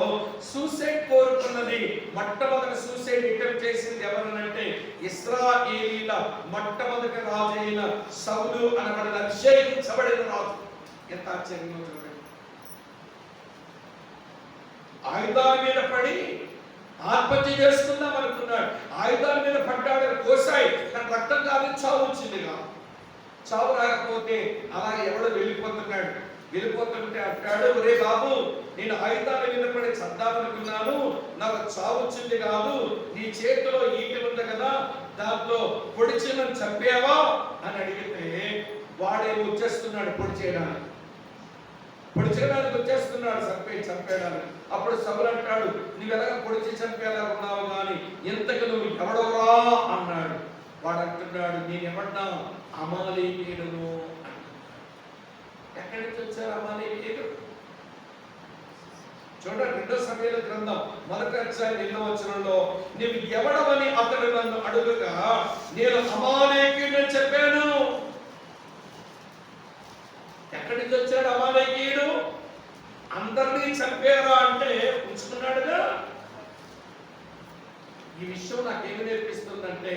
సూసైడ్ కోరుకున్నది మొట్టమొదటి సూసైడ్ అటెంప్ట్ చేసింది ఎవరనంటే ఇశ్రాయేలీల మొట్టమొదటి రాజు అయిన సౌలు అనబడిన అభిషేకించబడిన రాజు. ఎంత ఆశ్చర్యంగా చూడండి. ఆయుధాల మీద పడి ఆత్మహత్య చేసుకుందాం అనుకున్నాడు. ఆయుధాల మీద పడ్డాడు, కోసాయి, కానీ రక్తం కాదు, చావు వచ్చిందిగా. చావు రాకపోతే అలాగే ఎవడో వెళ్ళిపోతుంటే అంటాడు, రే బాబు నేను ఆయుధాల మీద పడి చద్దామనుకున్నాను, నాకు చావు వచ్చింది కాదు, నీ చేతిలో ఈట ఉంది కదా, దాంతో పొడిచి నన్ను చంపావా అని అడిగితే వాడే వచ్చేస్తున్నాడు పొడి చేయడానికి వచ్చేస్తున్నాడు, చంపేయడానికి. అప్పుడు సౌలు అంటాడు, నువ్వు ఎలాగ పొడిచి చంపేలా ఉన్నావు కానీ ఎంతకు నువ్వు ఎవడవరా అన్నాడు. వాడు అంటున్నాడు, నేను ఎవడన్నా అమాలేకీయుడును. ఎక్కడి నుంచి వచ్చారు అమాలేకీయుడు? చూడండి, 2వ సమూయేలు గ్రంథం 1వ అధ్యాయం 8వ వచనంలో, నువ్వు ఎవడవని అతడు నన్ను అడుగుగా నేను అమాలేకీయుడని చెప్పాను. ఎక్కడి నుంచి వచ్చాడు అమాలేకీయుడు? అందరినీ చంపారా అంటే ఉంచుకున్నాడుగా. ఈ విషయం నాకేమి నేర్పిస్తుందంటే,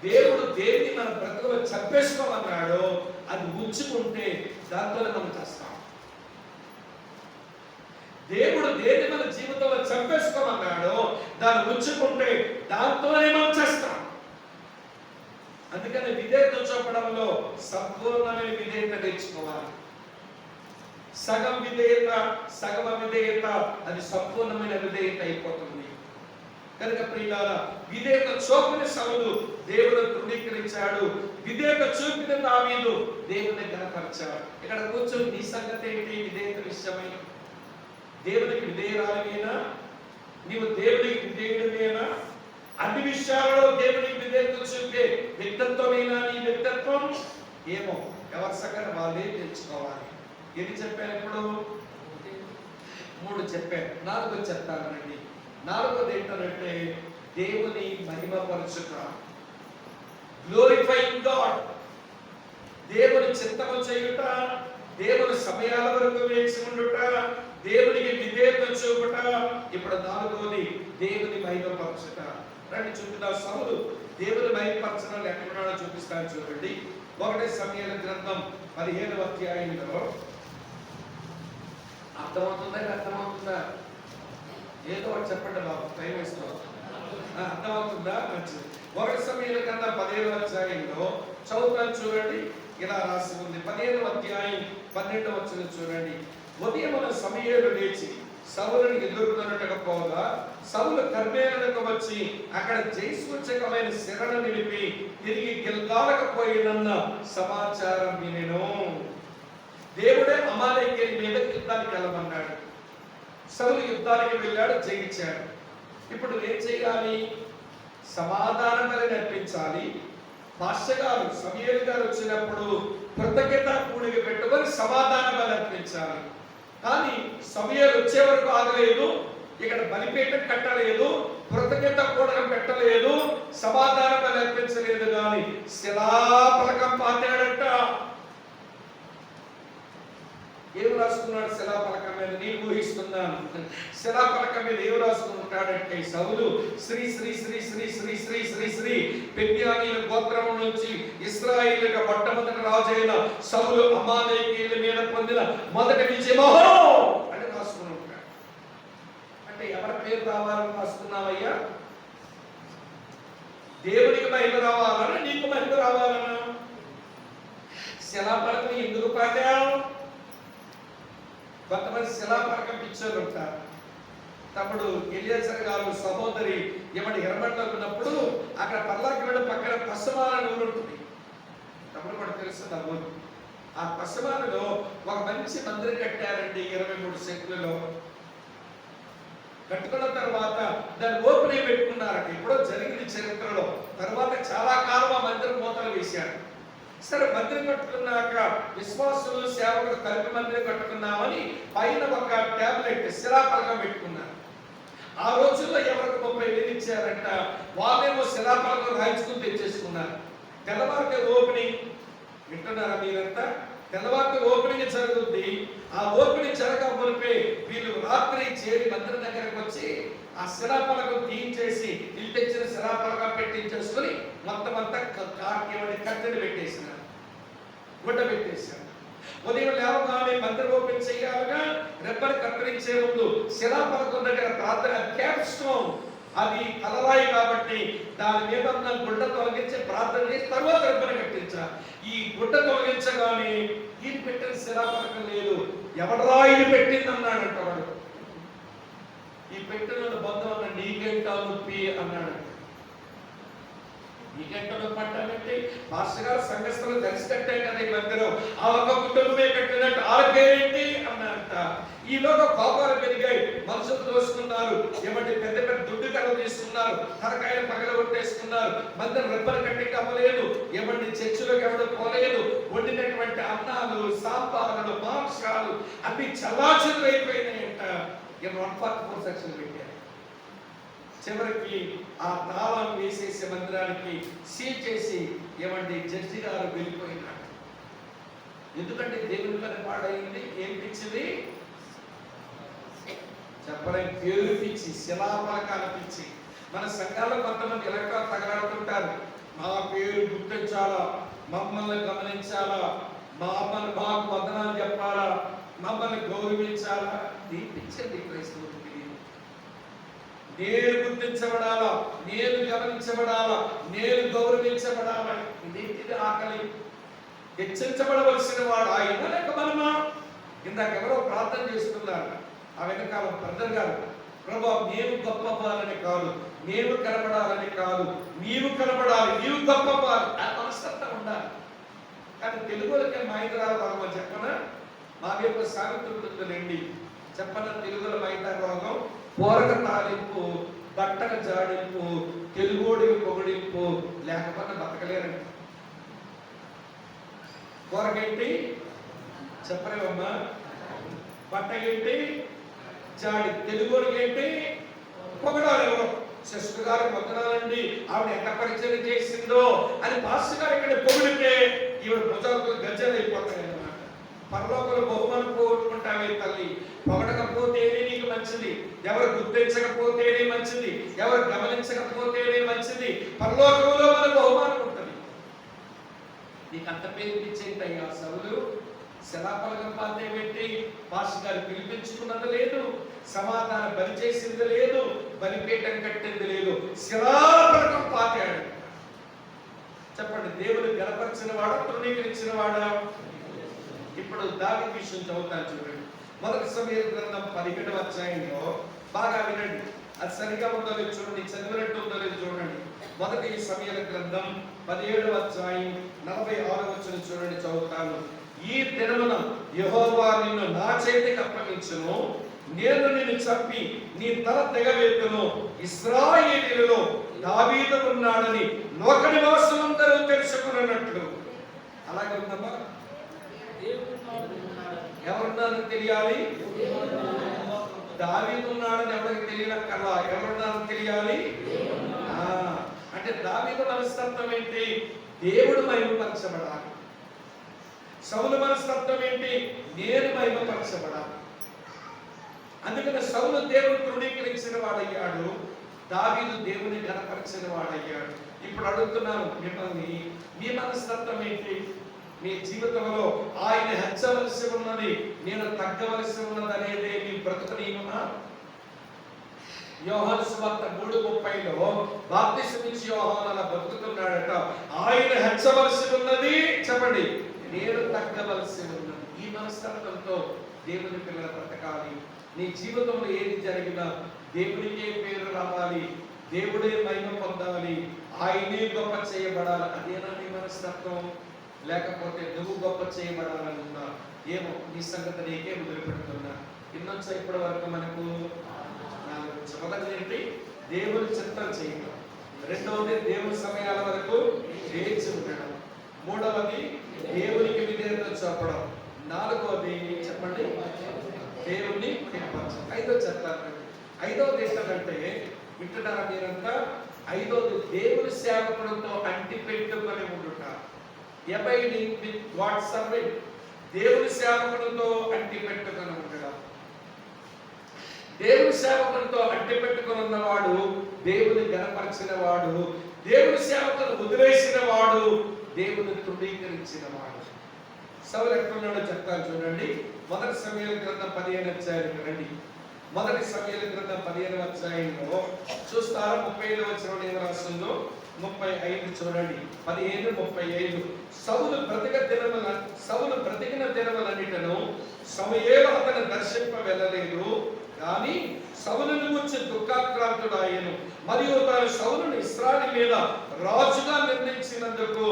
దేవుడు దేన్ని మన బ్రతుకులో చంపేసుకోమన్నాడో అది ఉంచుకుంటే దాంతోనే మనం చేస్తాం. దేవుడు దేన్ని మన జీవితంలో చంపేసుకోమన్నాడో దాన్ని ఉంచుకుంటే దాంతోనే మనం చేస్తాం. అందుకని విధేయత చూపడంలో సంపూర్ణమైన విధేయత నేర్చుకోవాలి. సగం విధేయత, సగం అవిధేయత, అది సంపూర్ణమైన విధేయత అయిపోతుంది. కనుక ప్రియులారా, విధేయత చూపిన సౌలు దేవుడు తృణీకరించాడు, విధేయత చూపిన దావీదు దేవుని ఘనపరిచాడు. ఇక్కడ కూర్చొని నీ సంగతి ఏంటి? విధేయత విషయమై దేవునికి విధేయురాలివేనా? నీవు దేవునికి విధేయుడివేనా? అన్ని విషయాలలో దేవునికి విధేయత చూపే వ్యక్తిత్వమేనా నీ వ్యక్తిత్వం? ఏమో, ఎవరి సంగతి వాళ్ళే తెలుసుకోవాలి. ఎన్ని చెప్పాను ఇప్పుడు? 3 చెప్పాను. 4వ చెప్తానండి. 4వది ఏంటంటే దేవుని మహిమపరచుట, గ్లోరిఫైయింగ్ గాడ్. దేవుని చిత్తము చేయుట, దేవుని సమయాల వరకు వేచి ఉండుట, దేవునికి విధేయత చూపుట. ఇప్పుడు 4వది దేవుని మహిమపరచుట. రండి చూపుతా. సౌలు దేవుని మహిమపరచడం ఎక్కడున్నాడో చూపిస్తాను చూడండి. 1వ సమూయేలు గ్రంథం 15వ అధ్యాయంలో. అర్థమవుతుందా? ఏదో ఒకటి చెప్పండి బాబు, టైం వేసుకో. అర్థమవుతుందా? మంచిది. 1వ సమూయేలు గ్రంథం 15వ అధ్యాయంలో చదువుతాను చూడండి. ఇలా రాసి ఉంది. 15వ అధ్యాయం 12వ వచనం చూడండి. ఉదయమున సమూయేలు లేచి సౌలుని ఎదుర్కొనుటకు పోగా సౌలు కర్మేలునకు వచ్చి అక్కడ జయసూచకమైన శిరను నిలిపి తిరిగి గిల్గాలకు పోయినన్న సమాచారం వినెను. దేవుడే అమాలేకీయుల మీద యుద్ధానికి వెళ్ళమన్నాడు. సౌలు యుద్ధానికి వెళ్ళాడు, జయించాడు. ఇప్పుడు ఏం చేయాలి? సమాధానం బలి అర్పించాలి. పాస్టర్ గారు సమూయేలు గారు వచ్చినప్పుడు కృతజ్ఞత కూడిక పెట్టుకొని సమాధాన బలి అర్పించాలి. కానీ సమూయేలు వచ్చే వరకు ఆగలేదు. ఇక్కడ బలిపీఠం కట్టలేదు, కృతజ్ఞత కూడక పెట్టలేదు, సమాధాన బలి అర్పించలేదు. కానీ శిలాఫలకం పాతాడట. ఏం రాసుకున్నాడు శిలాఫలకం మీద? నేను ఊహిస్తున్నాను. శిలాఫలకం మీద ఏం రాసుకుంటాడంటే సౌలు శ్రీ శ్రీ శ్రీ శ్రీ శ్రీ శ్రీ శ్రీ శ్రీ బెన్యామీను గోత్రం నుంచి ఇశ్రాయేలుగా మొట్టమొదటి రాజు అయిన సౌలు అమాలేకీయుల మీద పొందిన మొదటి విజయమో అని రాసుకుని ఉంటాడు. అంటే ఎవరి పేరు రావాలని రాసుకున్నావయ్యా? దేవునికి మహిమ రావాలన్నా నీకు మహిమ రావాలన్నా? శిలాఫలకం ఎందుకు పాతావు? కొంతమంది శిలాఫలకం పిచ్చోళ్ళు ఉంటారు. తమ్ముడు ఎలియాజర్ గారు సహోదరి ఏమంటే ఎర్రబడ్డలో ఉన్నప్పుడు అక్కడ పర్లాకి పక్కన పశ్చిమాల ఊరు ఉంటుంది. తమ్ముడు కూడా తెలుస్తుంది ఆ ఊరు. ఆ పశ్చిమాలలో ఒక మంచి మందిరం కట్టారండి 23 సెంట్లలో. కట్టుకున్న తర్వాత దాన్ని ఓపెన్ పెట్టుకున్నారట. ఎప్పుడో జరిగింది చరిత్రలో. తర్వాత చాలా కాలం ఆ మందిరం మూతలు వేశారు. సరే, మందిరం కట్టుకున్నాక విశ్వాసులు సేవకులు కలిపి మందిరం కట్టుకున్నామని పైన ఒక టాబ్లెట్ శిలాఫలకం పెట్టుకున్నారు. ఆ రోజుల్లో ఎవరికి 30,000 ఇచ్చారంట. వాళ్ళేమో శిలాఫలకం రాయించుకుని తెచ్చేసుకున్నారు. తెల్లవారితే ఓపెనింగ్ వింటున్నారా మీరంతా? తెల్లవారితే ఓపెనింగ్ జరుగుద్ది. ఆ ఓపెనింగ్ జరగకపోతే వీళ్ళు రాత్రి చేరి మందిరం దగ్గరకు వచ్చి ఆ శిలాఫలకం తీయించేసి ఇల్లు తెచ్చిన శిలాఫలకం పెట్టించేసుకుని మొత్తం అంతా కట్టెలు పెట్టేసినారు, గుడ్డ పెట్టేశారు. ఉదయం లేవగానే మందిరం ఓపెన్ చేయాలిగా రెబ్బని కత్తిరించే ముందు శిలాఫలకం దగ్గర ప్రార్థన క్యాప్ స్టోన్, అది తలరాయి కాబట్టి దాని మీద ఉన్న గుడ్డ తొలగించి ప్రార్థన చేసి తర్వాత రెబ్బని కట్టించాలి. ఈ గుడ్డ తొలగించగానే ఈయన పెట్టిన శిలాఫలకం లేదు, ఎవడరా ఇది పెట్టింది అన్నాడంట వాడు. ఈ పెట్టిన బంధం అన్న నీకెంటా నొప్పి అన్నాడు. నీకెంట నొప్పి అంటానంటే మాస్టర్ గారు సంఘస్థలు కలిసి కట్టాం కదా ఈ మందిరం, ఆ ఒక కుటుంబమే కట్టినట్టు ఆ పేరేంటి అన్నారంట. ఈలోగా కోపాలు పెరిగాయి, మనుషులు దోసుకున్నారు. ఏమంటే పెద్ద పెద్ద దుడ్డు కర్రలు తీసుకున్నారు, తరకాయలు పగలగొట్టేసుకున్నారు. మందిరం రెబ్బలు కట్టి కమ్మలేదు. ఏమంటే చర్చిలోకి ఎవరు పోలేదు. వండినటువంటి అన్నాలు, సాంబారులు, మాంసాలు అన్ని చల్లాచెదురు అయిపోయినాయంట. 144 సెక్షన్ పెట్టారు. చివరికి ఆ తాళం వేసేసి మందిరానికి సీల్ చేసి ఏమంటే జడ్జి గారు వెళ్ళిపోయినాడు. ఎందుకంటే దేవుని పని పాడైంది. ఏం పిచ్చింది చెప్పలేం, పేరు పిచ్చి, శిలాఫలకాల పిచ్చి. మన సంఘాల్లో కొంతమంది ఎలక్ట్రా తగలాడుతుంటారు. మా పేరు గుర్తించాలా, మమ్మల్ని గమనించాలా, మాకు వందనాలు చెప్పాలా, మమ్మల్ని గౌరవించాలా. దీపించండి క్రైస్తవులు. నేను గుర్తించబడాలా, నేను గమనించబడాలా, నేను గౌరవించబడాలా. ఇదేంటిది ఆకలి? హెచ్చరించబడవలసిన వాడు ఆయన లేక మనమా? ఇందాక ఎవరో ప్రార్థన చేస్తున్నారు. ఆ వెనకాల బ్రదర్ గారు, ప్రభా నేను గొప్పవాలని కాదు, నేను కనబడాలని కాదు, నీవు కనబడాలి, నీవు గొప్పవాలి. ఆ మనస్తత్వం ఉండాలి. కానీ తెలుగులకే మైంద్రాలు చెప్పనా? మా యొక్క సాగుతుందండి చెప్పన. తెలుగుల మైంద్రోగం పోరక తాలింపు, బట్టక జాడింపు, తెలుగోడికి పొగడింపు లేకపోతే బతకలేరండి. కూరగేంటి చెప్పరేవమ్మా? బట్టగేంటి జాడి, తెలుగోడికి ఏంటి పొగడాలి. ఎవరో సిస్టర్ గారు పొందనాలండి, ఆవిడ ఎంత పరిచయం చేసిందో అని పాస్టర్ గారు ఇక్కడ పొగిడితే ఈవిడ భుజాలకు గజ్జలు అయిపోతాయి అన్నమాట. పరలోకంలో బహుమానం పోగొట్టుకుంటావే తల్లి. పొగడకపోతేనే నీకు మంచిది, ఎవరు గుర్తించకపోతేనే మంచిది, ఎవరు గమనించకపోతేనే మంచిది. పరలోకంలో మన బహుమానం ఉంటుంది. నీకు అంత పేరు ఇచ్చేంటయ్యా సౌలు? శిలాఫలకం పాతే పెట్టి పాస్టర్ గారు పిలిపించుకున్నది లేదు, సమాధానం బలి చేసింది లేదు, బలిపీఠం కట్టింది లేదు, శిలాఫలకం పాతాడు. చెప్పండి, దేవుని గణపరిచిన వాడా, తృణీకరించిన వాడా? ఇప్పుడు దావీదు విషయం చదువుతాను చూడండి. మొదటి సమూయేలు గ్రంథం 17వ అధ్యాయంలో బాగా వినండి. అది సరిగా ఉందో లేదు చూడండి, చదివినట్టు ఉందో లేదు చూడండి. మొదటి సమూయేలు గ్రంథం 17వ అధ్యాయం 46వ వచనం చూడండి, చదువుతాను. ఈ దినమున యెహోవా నిన్ను నా చేతికి అప్పగించును, నేను నిన్ను చంపి నీ తల తెగవేతును. ఇశ్రాయేలీయులలో దావీదు ఉన్నాడని లోక నివాసులందరూ తెలుసుకున్నట్లు. అలాగే ఉందమ్మా. ఎవరున్నారని తెలియాలి? దావీదు ఉన్నాడని ఎవరికి తెలియనక్కర్లా, ఎవరున్నారని తెలియాలి. అంటే దావీదు మనస్తత్వం ఏంటి? దేవుడు మహిమపరచబడాలి. సౌలు మనస్తత్వం ఏంటి? నేను మహిమపరచబడాలి. అందుకని సౌలు దేవుడు తృణీకరించిన వాడయ్యాడు, దావీదు దేవుని ఘనపరిచిన వాడయ్యాడు. ఇప్పుడు అడుగుతున్నాను మిమ్మల్ని, మీ మనస్తత్వం ఏంటి? మీ జీవితంలో ఆయన హెచ్చవలసి ఉన్నది, నేను తగ్గవలసి ఉన్నది అనేది మీ బ్రతుకు నియమమా? యోహాను సువార్త 3:30లో బాప్తిసం ఇచ్చి యోహాను అలా బ్రతుకుతున్నాడట. ఆయన హెచ్చవలసి ఉన్నది, చెప్పండి, నేను తగ్గవలసి ఉన్నది. ఈ మనస్తత్వంతో దేవుని పిల్లల బ్రతకాలి. నీ జీవితంలో ఏది జరిగినా దేవునికే పేరు రావాలి, దేవుడే మహిమ పొందాలి, ఆయనే గొప్ప చేయబడాలి. అదేనా నీ మనస్తత్వం? లేకపోతే నువ్వు గొప్ప చేయబడాలనున్నా ఏమో నీ సంగతి నీకే వదిలిపెడుతున్నా. ఇన్నొచ్చా ఇప్పటి వరకు మనకు? మొదటిది ఏంటి? దేవుని చిత్తం చేయడం. రెండవది దేవుని సమయాల వరకు వేచి ఉండడం. మూడవది దేవునికి విధేయత చూపడం. నాలుగవది చెప్పండి, దేవుణ్ణి కనపరచడం. ఐదో చెప్తాను. ఐదవది ఏంటంటే, వింటున్నారా మీరంతా? ఐదవది దేవుని సేవకులతో అంటి పెట్టుకొని ఉండుట. Abiding with God's servant. దేవుని సేవకులతో అంటి పెట్టుకొని ఉండడం. దేవుని సేవకులతో అంటి పెట్టుకొని ఉన్నవాడు దేవుని గణపరిచిన వాడు, దేవుని సేవకులను వదిలేసిన వాడు దేవుని తృణీకరించిన వాడు. సౌలు ఎక్కడున్నాడో చెప్తాను చూడండి. మొదటి సమూయేలు గ్రంథం 15వ అధ్యాయానికి రండి. మొదటి సమూయేలు గ్రంథం 15వ అధ్యాయంలో చూస్తారా? 35వ వచనం ఏం రాస్తుందో? 35 చూడండి. 15:35. సౌలు బ్రతికిన దినములన్నిటను సమూయేలు అతను దర్శింప వెళ్ళలేదు, కానీ సౌలును గురించి దుఃఖాక్రాంతుడాయెను. మరియు తాను సౌలును ఇశ్రాయేలు మీద రాజుగా నిర్ణయించినందుకు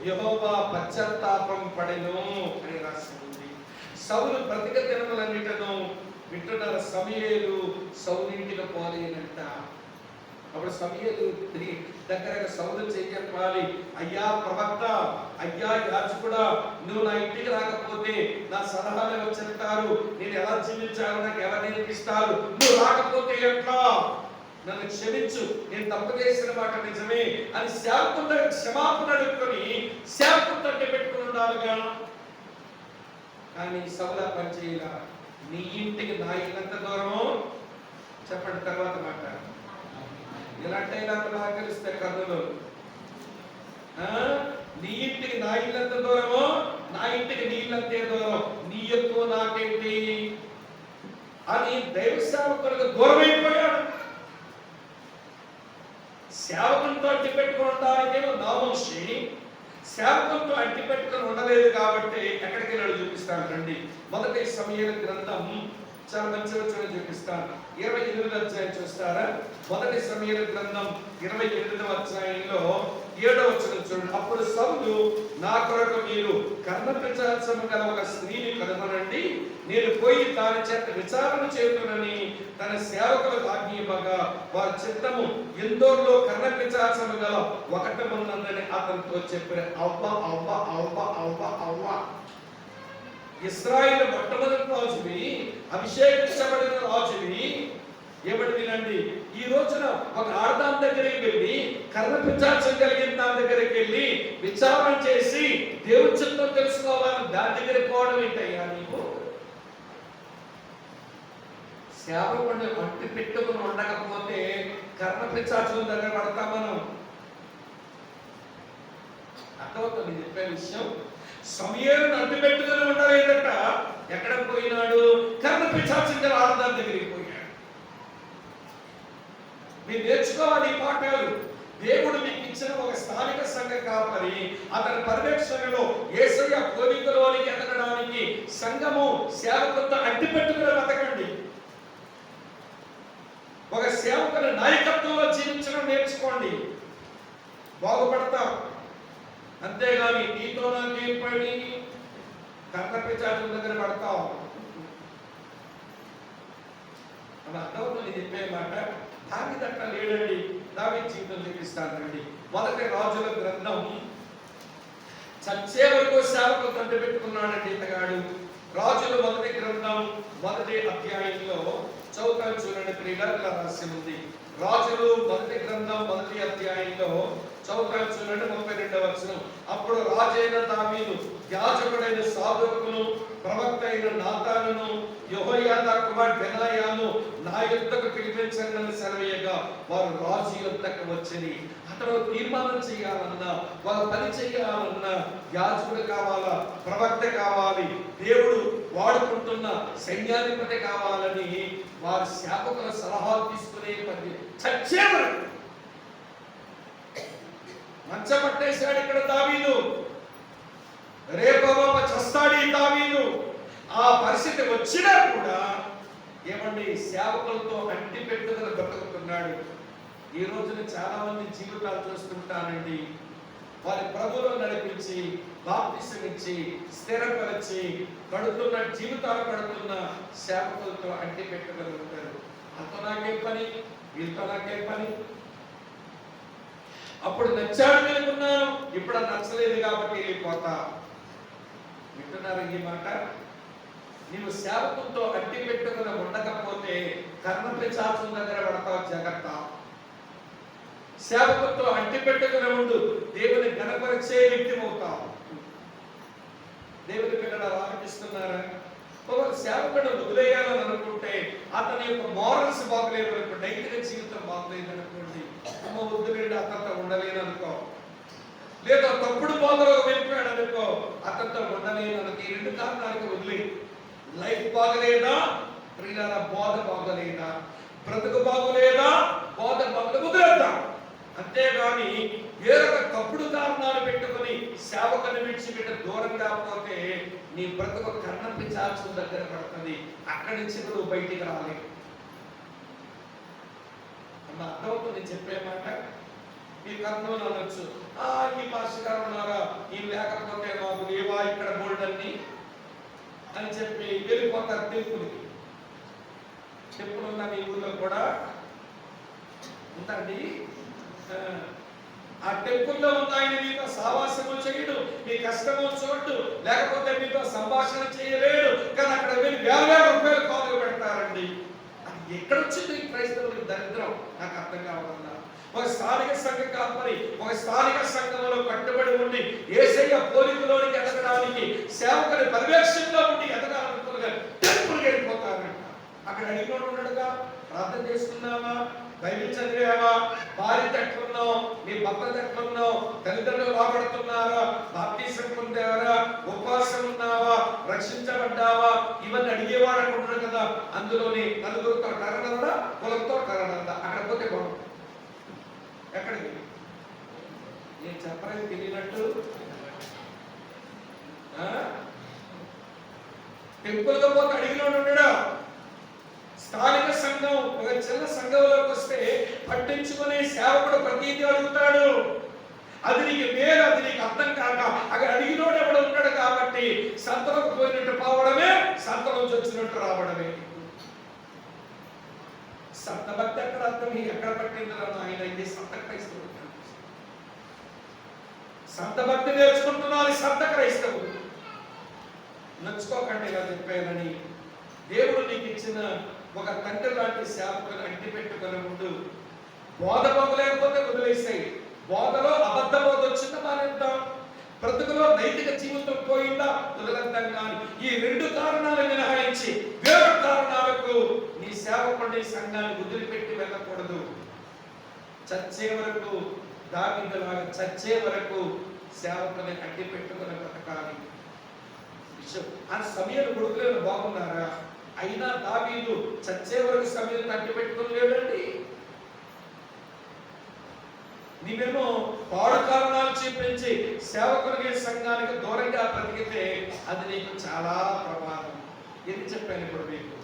యెహోవా పశ్చాత్తాపం పడెను అని రాసి ఉంది. సౌలు బ్రతిక దినములన్నిటను వింటున్నారు. సమూయేలు సౌలు ఇంటికి పోలేనంట. అప్పుడు సమూయేలు దగ్గరగా సౌలు చెప్పాలి, అయ్యా ప్రవక్త, అయ్యా యాజకుడా, నువ్వు నా ఇంటికి రాకపోతే నా సలహాలు ఎవరు చెప్తారు? నేను ఎలా జీవించాలో నాకు ఎవరు నేర్పిస్తారు? నువ్వు రాకపోతే ఎట్లా? నన్ను క్షమించు, నేను తప్పు చేసిన మాట నిజమే అని సేవకుడు క్షమాపణ అడుగుకొని సేవకుడు తట్టి పెట్టుకుని ఉండాలిగా. కానీ సౌలు పని చేయాల. నీ ఇంటికి నా ఇల్లంత దూరము? చెప్పండి తర్వాత మాట. ఎలాంటైనా నిరాకరిస్తే కర్నూలు, నీ ఇంటికి నా ఇల్లంత దూరము, నా ఇంటికి నీ ఇల్లంతే దూరం, నీ ఎక్కువ నాకేంటి అని దైవ సేవకులకు దూరమైపోయాడు. సేవకులతో అట్టి పెట్టుకుని ఉండడానికేమో నామోషి, సేవకులతో అట్టి పెట్టుకుని ఉండలేదు కాబట్టి ఎక్కడికి వెళ్ళాడు చూపిస్తాను రండి. మొదటి సమూయేలు గ్రంథం చాలా మంచి వచనం చూపిస్తాను. 28వ అధ్యాయం చూస్తారా? మొదటి సమూయేలు గ్రంథం 28వ అధ్యాయంలో 7వ వచనం చూడండి. అప్పుడు సౌలు, నా కొరకు మీరు కర్ణపించాల్సిన గల ఒక స్త్రీని కనుగొనండి, నేను పోయి దాని చేత విచారణ చేతునని తన సేవకులకు ఆజ్ఞింపగా వారి చిత్తము ఎందోర్లో కర్ణపించాల్సిన గల ఒకటి ఉన్నదని అతనితో చెప్పిన. అవ్వ అవ్వ అవ్వ అవ్వ అవ్వ. ఇశ్రాయేలు మొట్టమొదటి రాజువి, అభిషేకించబడిన రాజువి. ఏమని వినండి, ఈ రోజున ఒక ఆడదాని దగ్గరికి వెళ్ళి, కర్ణపించాల్సిన కలిగిన దాని దగ్గరికి వెళ్ళి విచారణ చేసి దేవుని చిత్తం తెలుసుకోవాలని దాని దగ్గరికి పోవడం ఏంటయ్యా నీకు? సేవకుడిని అంటి పెట్టుకుని ఉండకపోతే కర్ణపించాల్సిన దగ్గర పడతాం మనం. అర్థమవుతుంది చెప్పే విషయం. సమూయేలును అంటి పెట్టుకుని ఉండలేదట. ఎక్కడ పోయినాడు? కర్ణపించాల్సిన ఆడదాని దగ్గరికి పోయాడు. మీరు నేర్చుకోవాలి ఈ పాఠాలు. దేవుడు మీకు ఇచ్చిన ఒక స్థానిక సంఘ కాపరి, అతని పర్యవేక్షణలో యేసయ్య పోలికలోనికి ఎదగడానికి సంఘము సేవకులతో అంటిపెట్టుకుని బతకండి. ఒక సేవకుల నాయకత్వంలో జీవించడం నేర్చుకోండి, బాగుపడతాం. అంతేగాని నీతో నాకేం పడి కర్ణపిచాటుల దగ్గర పడతాం అని అర్థం. చెప్పే మాట దావీదు అట్లా లేడండి. దావీదు జీవితం చూపిస్తానండి. మొదటి రాజుల గ్రంథం చచ్చే వరకు సేవకులు తండ్రి పెట్టుకున్నాడండి ఇతగాడు. రాజుల మొదటి గ్రంథం మొదటి అధ్యాయంలో చౌకాలు చూడండి ప్రియులారా, రాసి ఉంది. రాజులు మొదటి గ్రంథం మొదటి అధ్యాయంలో చౌకాలు చూడండి 32వ వచనం. అప్పుడు రాజైన దావీదు యాజకుడైన సాదోకును ప్రవక్త అయిన నాతానును యెహోయాదా కుమారుడు బెనాయాను నా యుద్ధకు పిలిపించండి సెలవేయగా వారు రాజు యుద్ధకు వచ్చి అతను తీర్మానం చేయాలన్నా, వాళ్ళు పని చేయాలన్నా యాజకుడు కావాలా, ప్రవక్త కావాలి, దేవుడు వాడుకుంటున్న సైన్యాధిపతి కావాలని వారి సేవకుల సలహాలు తీసుకునే పని చచ్చేవారు. మంచపట్టేశాడు ఇక్కడ దావీదు. రేపవ చస్తాడు ఈ దావీదు. ఆ పరిస్థితి వచ్చినా కూడా ఏమండి సేవకులతో అంటి పెట్టుదల బ్రతుకుతున్నాడు. ఈ రోజున చాలా మంది జీవితాలు చూస్తుంటానండి. వారి ప్రభువులో నడిపించి బాప్తిసం ఇచ్చి స్థిరపరిచి కడుతున్న జీవితాలు కడుతున్న సేవకులతో అంటి పెట్టుదల ఉంటారు. అంత నాకేం పని, వీళ్ళతో నాకేం పని. అప్పుడు నచ్చాడు అనుకున్నాను, ఇప్పుడు నచ్చలేదు కాబట్టి వెళ్ళిపోతా. వింటున్నారు ఈ మాట? నీవు సేవకులతో అడ్డి పెట్టుకుని ఉండకపోతే కర్ణపిశాచుల దగ్గర పడతావు, జాగ్రత్త. సేవకులతో అడ్డి పెట్టుకుని ఉండు, దేవుని గణపరిచే వ్యక్తి అవుతావు. దేవుని పిల్లలు ఆలోచిస్తున్నారా? ఒక సేవకుడు వదిలేయాలని అనుకుంటే అతని యొక్క మోరల్స్ బాగలేదు అనుకో, నైతిక జీవితం బాగలేదు అనుకోండి, అమ్మ వదిలేడు అతనితో ఉండలేను అనుకో, లేదా తప్పుడు బోధలో వెళ్ళిపోయాడు అనుకో, అతనితో ఉండలేను అనుకో. ఈ రెండు కారణాలకు వదిలే. లైఫ్ బాగలేదా, ప్రియులారా, బోధ బాగలేదా, బ్రతుకు బాగలేదా, బోధ బాగలేదు, వదిలేద్దాం. అంతేగాని వేరొక తప్పుడు కారణాలు పెట్టుకుని సేవకుని విడిచిపెట్టి దూరంగా పోతే నీ బ్రతుకు కర్ణపిశాచుల దగ్గర పడుతుంది. అక్కడి నుంచి నువ్వు బయటికి రాలేవు. అన్న అర్థమవుతుంది చెప్పే మాట. ఈ కర్ణం అనొచ్చు, ఈ మాస్టర్ గారు ఉన్నారా, ఈ లేకపోతే మాకు లేవా ఇక్కడ గోల్డన్ని అని చెప్పి వెళ్ళిపోతారు టెంపుల్కి. టెంపుల్ ఉన్న మీ ఊళ్ళో కూడా ఉందండి. ఆ టెంపుల్లో ఉన్న ఆయన మీతో సావాసము చేయడు, మీ కష్టము చూడు, లేకపోతే మీతో సంభాషణ చేయలేడు. కానీ అక్కడ వెళ్ళి వేల రూపాయలు కాలు పెడతారండి. అది ఎక్కడొచ్చింది ఈ క్రైస్తవులకు దరిద్రం? నాకు అర్థం కావాలన్నా ఒక స్థానిక సంఘ కాపరి ఒక స్థానిక సంఘంలో కట్టుబడి ఉండి యేసయ్య పోలికలోనికి ఎదగడానికి సేవకుని పర్యవేక్షణలో ఉండి ఎదగాలనుకున్నగా టెంపుల్కి వెళ్ళిపోతారంట. అక్కడ అడిగినోడు ఉన్నాడుగా, ప్రార్థన చేసుకున్నావా, బైబిల్ చదివావా, భార్య ఎట్లున్నావు, నీ భర్త ఎట్లున్నావు, తల్లిదండ్రులు బాగుపడుతున్నారా, బాప్తిసం పొందారా, ఉపవాసం ఉన్నావా, రక్షించబడ్డావా, ఇవన్నీ అడిగేవాడు అనుకుంటున్నాడు కదా. అందులోని నలుగురితో కరణందా, కులంతో కరణందా, అక్కడ పోతే బాగుంటుంది. ఎక్కడికి నేను చెప్పలేదు తెలియనట్టు టెంపుల్గా పోతే అడిగినోడు ఉన్నాడా? స్థానిక సంఘం ఒక చిన్న సంఘంలోకి వస్తే పట్టించుకునే సేవకుడు ప్రతీది అడుగుతాడు. అది నీకు మేలు, అది నీకు అర్థం కాక అక్కడ అడిగినోడు ఎవడు ఉన్నాడు కాబట్టి సంతలోకి పోయినట్టు పోవడమే, సంతలోంచి వచ్చినట్టు రావడమే. సంతభక్తి ఎక్కడ అర్థం ఎక్కడ పట్టిందో ఆయన ఇది సంత క్రైస్తవుడు. సంతభక్తి నేర్చుకుంటున్నారు సంత క్రైస్తవుడు. నచ్చుకోకండి ఇలా చెప్పానని. దేవుడు నీకు ఇచ్చిన ఒక తండ్రి లాంటి సేవకుని అంటి పెట్టుకుని ఉండు. బోధ బాగలేకపోతే వదిలేసాయి. బోధలో అబద్ధ బోధ వచ్చిందా మానేద్దాం, బ్రతుకులో నైతిక జీవితం పోయిందా వదిలేద్దాం. కానీ ఈ రెండు కారణాలు మినహాయించి వేరే కారణాలకు నీ సేవకుడి సంఘాన్ని వదిలిపెట్టి వెళ్ళకూడదు. చచ్చే వరకు దావీదులాగా చచ్చే వరకు సేవకుని అంటి పెట్టుకుని బ్రతకాలి. ఆ సమయం కొడుకులేరు బాగున్నారా? అయినా దావీదు చచ్చే వరకు సమయం అంటి పెట్టుకుని లేడండి. నీవేమో పాడు కారణాలు చూపించి సేవకులకి సంఘానికి దూరంగా బ్రతికితే అది నీకు చాలా ప్రమాదం. ఎందుకు చెప్పాను ఇప్పుడు మీకు?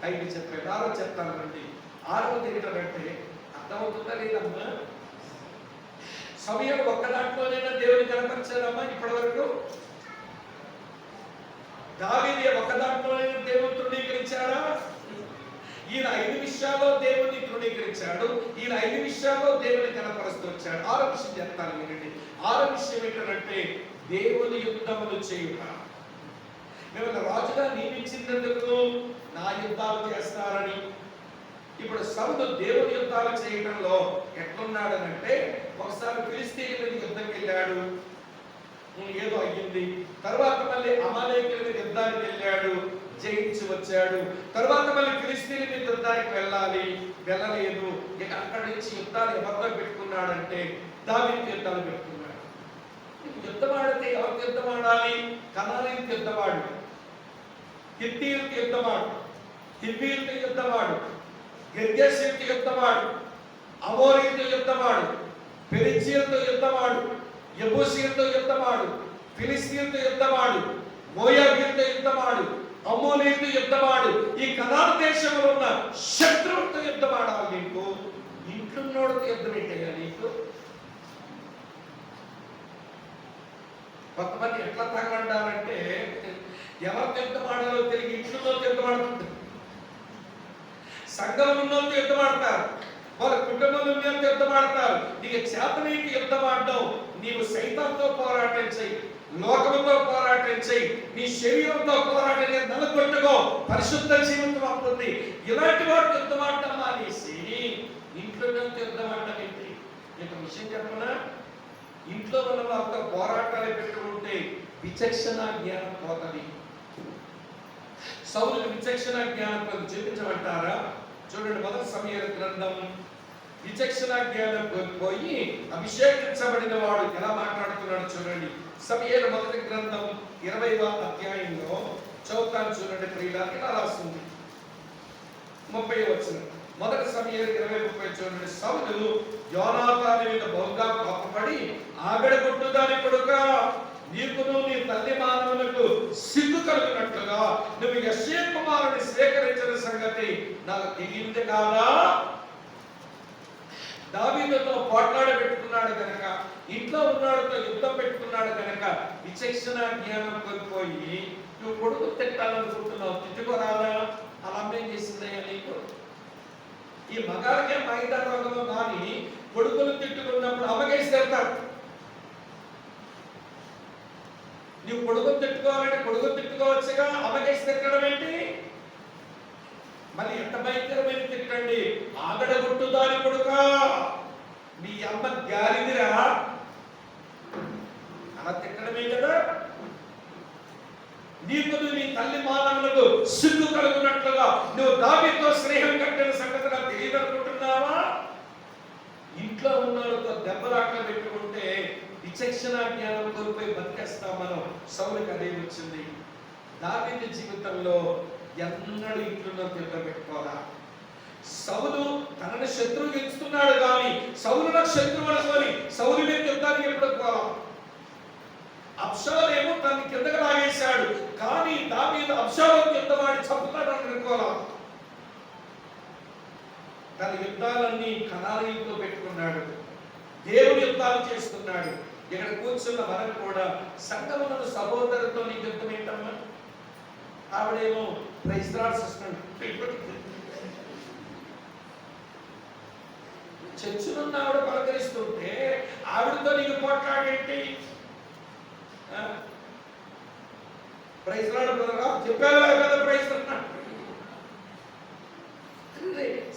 5 చెప్పాను, 6 చెప్తాను రండి. 6 ఏంటంటే అర్థమవుతుందా లేదమ్మా? సమయం ఒక్క దాంట్లోనైనా దేవుని కనపరిచారమ్మా ఇప్పటి వరకు? దావీదు ఒక్క దాంట్లోనైనా దేవుని తృణీకరించాడా? ఈయన 5 విషయాల్లో దేవుని తృణీకరించాడు, ఈయన 5 విషయాల్లో దేవుని కనపరుస్తూ వచ్చాడు. 6వ విషయం చెప్తాను వినండి. 6వ విషయం ఏంటంటే దేవుని యుద్ధములు చేయుట. మిమ్మల్ని రాజుగా నియమించినందుకు నా యుద్ధాలు చేస్తారని. ఇప్పుడు సౌలు దేవుని యుద్ధాలు చేయడంలో ఎట్లున్నాడనంటే, ఒకసారి ఫిలిస్తీయుల మీద యుద్ధంకి వెళ్ళాడు, ఏదో అయ్యింది. తర్వాత మళ్ళీ అమాలేకుల మీద యుద్ధానికి వెళ్ళాడు, జయించి వచ్చాడు. తర్వాత మళ్ళీ ఫిలిస్తీయుల మీద యుద్ధానికి వెళ్ళలేదు. ఇక అక్కడి నుంచి యుద్ధాలు ఎవరితో పెట్టుకున్నాడంటే దావీదుతో యుద్ధాలు పెట్టుకున్నాడు. యుద్ధం ఆడితే ఎవరికి యుద్ధం ఆడాలి? కనానీయులకి యుద్ధమాడు, హిత్తీయులకి యుద్ధమాడు, హివ్వీయులకి యుద్ధమాడు, గిర్గేషీయులకి యుద్ధమాడు, అమోరీయులతో యుద్ధమాడు, పెరిజ్జీయులతో యుద్ధమాడు, యెబూసీయులతో యుద్ధమాడు, ఫిలిస్తీయులతో యుద్ధమాడు, మోయాబీయులతో యుద్ధమాడు, అమ్మోనీయులతో యుద్ధమాడు. ఈ కనాను దేశంలో ఉన్న శత్రువులతో యుద్ధమాడాలి. నీకు ఇంట్లోనోడితో యుద్ధం ఏంటయ్యా నీకు? కొంతమంది ఎట్లా తగలంటారంటే, ఎవరితో యుద్ధమాడాలో తెలియక ఇంట్లో యుద్ధమాడుతుంది. సంఘంలో ఉన్నోళ్ళతో యుద్ధమాడతారు, వాళ్ళ కుటుంబంలో ఉన్నోళ్ళతో యుద్ధమాడతారు. నీకు చేతనీకి యుద్ధమాడడం, నీవు సైతంతో పోరాటం చెయ్యి, లోకముతో పోరాటం చెయ్యి, నీ శరీరంతో పోరాటం నలుగొట్టుకో, పరిశుద్ధ జీవితం అవుతుంది. ఇలాంటి వాటికి యుద్ధమాడటం మానేసి ఇంట్లో యుద్ధమాడటం ఏంటి? నీకు విషయం చెప్పనా? ఇంట్లో ఉన్న వాళ్ళతో పోరాటాలు పెట్టుకుంటే విచక్షణ జ్ఞానం పోతుంది. సౌలుకి విచక్షణ జ్ఞానం చూపించమంటారా? చూడండి, 1 సమూయేలు గ్రంథం. విచక్షణ జ్ఞానం పోయి అభిషేకించబడిన వాడు ఎలా మాట్లాడుతున్నాడు చూడండి. సమూయేలు 1 గ్రంథం 20వ అధ్యాయంలో చదువుతాను చూడండి ప్రియులారా. ఇలా రాస్తుంది 30వ వచనం. 1 సమూయేలు 20:30 చూడండి. సౌలు యోనాతాను మీద బహుగా కోపపడి, ఆగడగొట్టు దాని కొడుకా, నీకును నీ తల్లి మానవులకు సిగ్గు కలిగినట్లుగా నువ్వు యెష్షయి కుమారుని స్వీకరించిన సంగతి నాకు తెలియదు కాదా? దావీదుతో పోట్లాడబెట్టుకున్నాడు కనుక, ఇంట్లో ఉన్నాడుతో యుద్ధం పెట్టుకున్నాడు కనుక విచక్షణ జ్ఞానం కోల్పోయి నువ్వు కొడుకు తిట్టాలనుకుంటున్నావు. తిట్టుకోరాదా? అలా అమ్మేం చేసిందయ్యా నీకు? ఈ మగాడికే మైదా రోగం కానీ కొడుకులు తిట్టుకున్నప్పుడు అమ్మకేసి తిడతారు. నువ్వు కొడుకుని తిట్టుకోవాలంటే కొడుకుని తిట్టుకోవచ్చుగా, అమ్మకేసి తిట్టడం ఏంటి? మరి ఎంత భయంకరమైన తిట్టండి. ఆగడగొట్టు దాని కొడుకా, మీ అమ్మ గాలిదిరా, అలా తిట్టడమే కదా. నీకు నీ తల్లి మానవులకు సిగ్గు కలుగునట్లుగా నువ్వు దావీదుతో స్నేహం కట్టిన సంగతి నాకు తెలియదనుకుంటున్నావా? ఇంట్లో ఉన్నాడుతో దెబ్బలాటలు పెట్టుకుంటే విచక్షణ జ్ఞానం కోల్పోయి బతికేస్తాం మనం. సౌలుకి అదే వచ్చింది. దావీదు జీవితంలో ఎన్నడూ ఇంట్లో యుద్ధం పెట్టుకోవాలా? సౌలు తనని శత్రువు ఎంచుతున్నాడు కానీ సౌలు నాకు శత్రువు అనుకొని సౌలు మీద యుద్ధానికి ఎప్పుడు పోవాలా? అబ్షాలోము తనని కిందకు లాగేశాడు కానీ దావీదు అబ్షాలోము యుద్ధమాడి చంపుతాడని అనుకోవాలా? తన యుద్ధాలన్నీ కనానీయులతో పెట్టుకున్నాడు, దేవుని యుద్ధాలు చేస్తున్నాడు. ఇక్కడ కూర్చున్న మనం కూడా సంఘమున సహోదరులతో నీకు యుద్ధం ఏంటమ్మా? ఆవిడేమో ప్రైజ్ లార్డ్ సిస్టర్ చర్చినున్న ఆవిడ పలకరిస్తుంటే ఆవిడతో నీకు పోట్లాడేంటి? ప్రైజ్ లార్డ్ బ్రదరా చెప్పావా కదా ప్రైజ్ లార్డ్?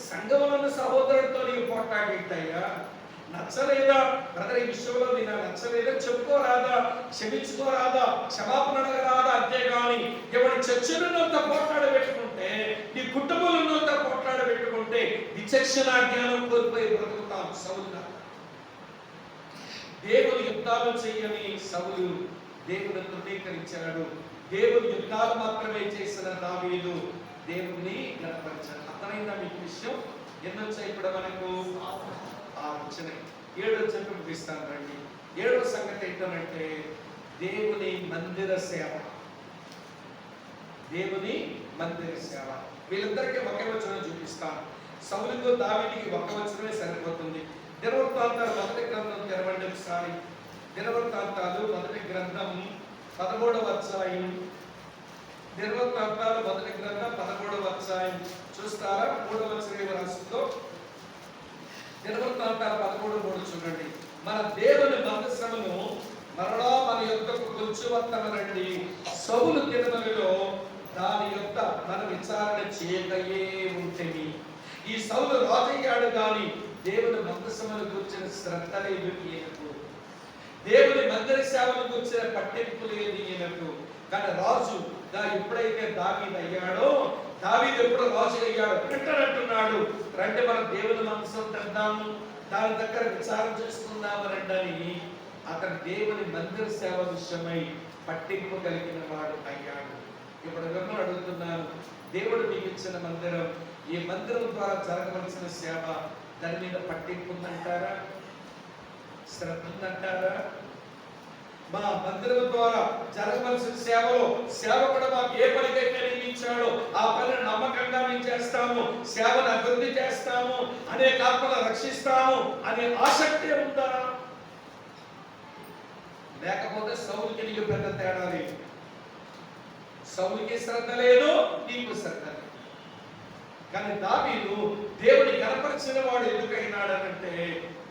సంఘమున సహోదరుడితో నీకు పోట్లాడేంటయ్యా? నచ్చలేదా బ్రదర్? ఈ విషయంలో నేను నచ్చలేదా చెప్పుకోరాదా? క్షమించుకోరాదా? క్షమాపణ అడగరాదా? అంతేగాని ఎవరి చర్చనున్నంత పోట్లాడబెట్టుకుంటే, నీ కుటుంబంలోన్నంత పోట్లాడబెట్టుకుంటే విచక్షణ జ్ఞానం కోల్పోయి బ్రతుకుతాం. సౌలుగా దేవుని యుద్ధాలు చేయని సౌలు దేవుని తృణీకరించాడు. దేవుని యుద్ధాలు మాత్రమే చేసిన దావీదు దేవుణ్ణి గణపరిచాడు. అర్థమైందా మీకు విషయం? ఎన్నొచ్చాయి ఇప్పుడు మనకు? 6 వచ్చినాయి. 7 చూపిస్తాను రండి. 7వ సంగతి ఏంటంటే దేవుని మందిర సేవ. దేవుని మందిర సేవ. వీళ్ళిద్దరికీ ఒకే వచనం చూపిస్తాను. సౌలుకు దావీదుకి ఒక్క వచనమే సరిపోతుంది. దినవృత్తాంతాలు మొదటి గ్రంథం తెరవండి ఒకసారి. దినవృత్తాంతాలు మొదటి గ్రంథం 13వ అధ్యాయం. దినవృత్తాంతాలు మొదటి గ్రంథం 13వ అధ్యాయం చూస్తారా? 3వ వచనం రాస్తుందో దినవృత్తాంతాలు 13:3 చూడండి. మన దేవుని మందసమును మరలా మన యొక్కకు కొంచెమత్తమనండి. సౌలు దినములలో దాని యొక్క మన విచారణ చేయకయే ఉంటేమి. ఈ సౌలు రాజయ్యాడు గాని దేవుని మందసమును గురించిన శ్రద్ధ లేదు ఈయనకు. దేవుని మందిర సేవను గురించిన పట్టింపు లేదు ఈయనకు. కానీ రాజుగా ఎప్పుడైతే దావీదు అయ్యాడో, దావీదు ఎప్పుడు రాజు అయ్యాడు అంటున్నాడు, రండి మనం దేవుని మందసం తెద్దాము, దాని దగ్గర విచారం చేసుకుందాము రండి అని అతను దేవుని మందిర సేవ విషయమై పట్టింపు కలిగిన వాడు అయ్యాడు. ఇప్పుడు ఎవరినో అడుగుతున్నాను, దేవుడు మీకు ఇచ్చిన మందిరం, ఈ మందిరం ద్వారా జరగవలసిన సేవ, దాని మీద పట్టింపు ఉందంటారా? శ్రద్ధ ఉందంటారా? మా మందిరం ద్వారా జరగవలసిన సేవలో సేవకుడు మాకు ఏ పనికైతే నియమించాడో ఆ పనిని నమ్మకంగా మేము చేస్తాము, సేవను అభివృద్ధి చేస్తాము, అనేక ఆత్మలను రక్షిస్తాము అనే ఆసక్తి ఉందా? లేకపోతే సౌలుకి నీకు పెద్ద తేడా లేదు. సౌలుకి శ్రద్ధ లేదు, నీకు శ్రద్ధ లేదు. కానీ దావీదు దేవుని కనపరిచిన వాడు ఎందుకైనాడనంటే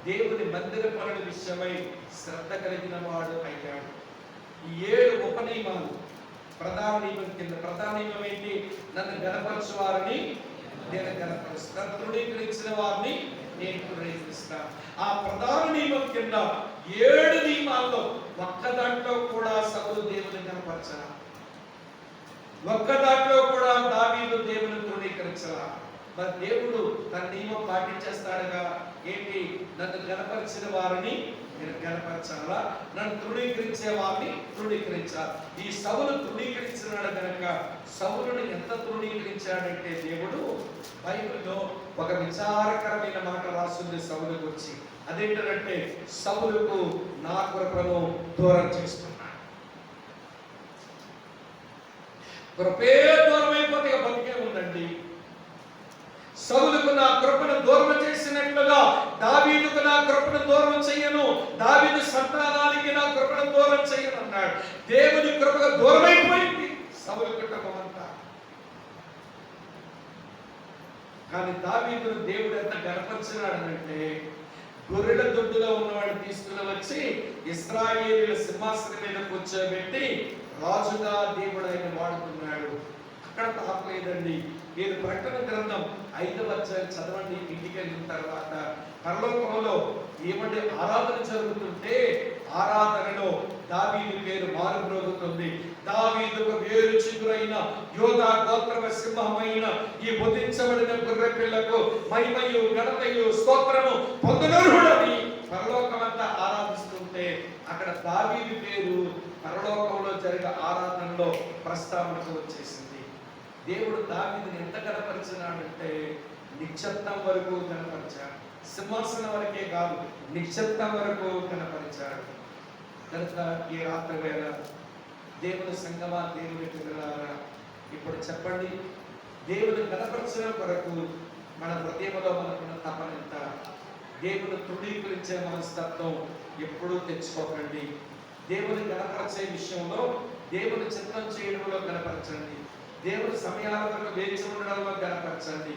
దేవుని మందిర పనుల విషయమై శ్రద్ధ కలిగిన వాడు అయ్యాడు. ఈ 7 ఉపనియమాలు ప్రధాన నియమం కింద. ప్రధాన నియమం ఏంటి? నన్ను గణపరచు వారిని నేను గణపరుస్తాను, తృణీకరించిన వారిని నేను తృణీకరిస్తాను. ఆ ప్రధాన నియమం కింద 7 నియమాల్లో ఒక్క దాంట్లో కూడా సౌలు దేవుని గణపరచరా, ఒక్క దాంట్లో కూడా దావీదు దేవుని తృణీకరించరా. మరి దేవుడు తన నియమం పాటించేస్తాడుగా. ఏంటి? నన్ను గణపరిచిన వారిని నేను గణపరచాలా, నన్ను తృణీకరించే వారిని తృణీకరించాలి. ఈ సౌలు తృణీకరించినాడు కనుక సౌలుని ఎంత తృణీకరించాడంటే దేవుడు బైబిల్లో ఒక విచారకరమైన మాట రాస్తుంది సౌలు గురించి. అదేంటంటే సౌలుకు నా కృపను దూరం చేస్తున్నాడు. కృపే దూరం అయిపోతే బతికే ఉందండి. సౌలుకు నా కృపను దూరం చేసినట్లుగా దావీదుకు నా కృపను దూరం చేయను, దావీదు సంతానానికి నా కృపను దూరం చేయను అన్నాడు. దేవుని కృపకు దూరం అయిపోయింది సౌలు కుటుంబం అంతా. కానీ దావీదును దేవుడు ఎంత గణపరిచినాడనంటే గొర్రెల దొడ్డులో ఉన్నవాడు తీసుకుని వచ్చి ఇశ్రాయేలీయుల సింహాసనం మీద కూర్చోబెట్టి రాజుగా దేవుడు ఆయన వాడుకున్నాడు. అక్కడ తాపలేదండి. మీరు ప్రకటన గ్రంథం 5వ అధ్యాయం చదవండి. ఇంటికి వెళ్ళిన తర్వాత పరలోకంలో ఏమంటే ఆరాధన జరుగుతుంటే ఆరాధనలో దావీదు పేరు మారుమ్రోగుతుంది. దావీదుకు వేరు చిగురైన యోధా గోత్రవ సింహమైన ఈ బుద్ధించబడిన గొర్రె పిల్లకు మహిమయు ఘనతయు స్తోత్రము పొందనర్హుడని పరలోకమంతా ఆరాధిస్తుంటే అక్కడ దావీదు పేరు పరలోకంలో జరిగే ఆరాధనలో ప్రస్తావనకు వచ్చేసింది. దేవుడు దావీదుని ఎంత గణపరిచినాడంటే నిశ్శబ్దం వరకు గణపరిచాడు. సింహాసనం వరకే కాదు, నిశ్శబ్దం వరకు గణపరిచాడు. కనుక ఈ రాత్రి వేళ దేవుని సంగమా, దేవుని పిల్లలారా, ఇప్పుడు చెప్పండి, దేవుని గణపరచడం కొరకు మన హృదయంలో మనకున్న తపన ఎంత? దేవుని తృణీకరించే మనస్తత్వం ఎప్పుడూ తెచ్చుకోకండి. దేవుని గణపరిచే విషయంలో దేవుని చిత్తం చేయడంలో గణపరచండి. దేవుని సమయాల వరకు వేచి ఉండడంలో గణపరచండి.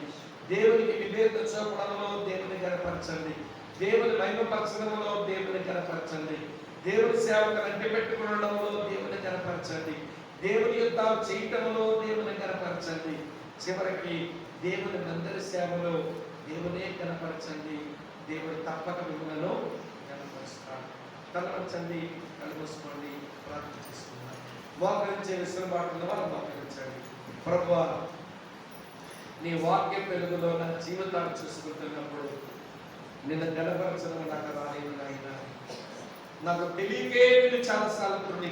దేవునికి విధేయత చూపడంలో దేవుని గణపరచండి. దేవుని మహిమపరచడంలో దేవుని గణపరచండి. దేవుని సేవకు అంటి పెట్టుకోవడంలో దేవుని గణపరచండి. దేవుని యుద్ధాలు చేయటంలో దేవుని గణపరచండి. చివరికి దేవుని మందిర సేవలో దేవునే గణపరచండి. దేవుడు తప్పక మిమ్మల్ని గణపరుస్తాడు. కలవచ్చండి, కలుసుకోండి, ప్రార్థన చేసుకుందాం. మోకరించే విశ్రమాటల వల్ల మోకరించండి. ప్రభువా, నీ వాక్యం వెలుగులో నా జీవితాన్ని చూసుకుంటున్నప్పుడు నిన్ను గణపరచడం నాకు రాలేదు నాయన. నాకు తెలియకే నేను చాలాసార్లు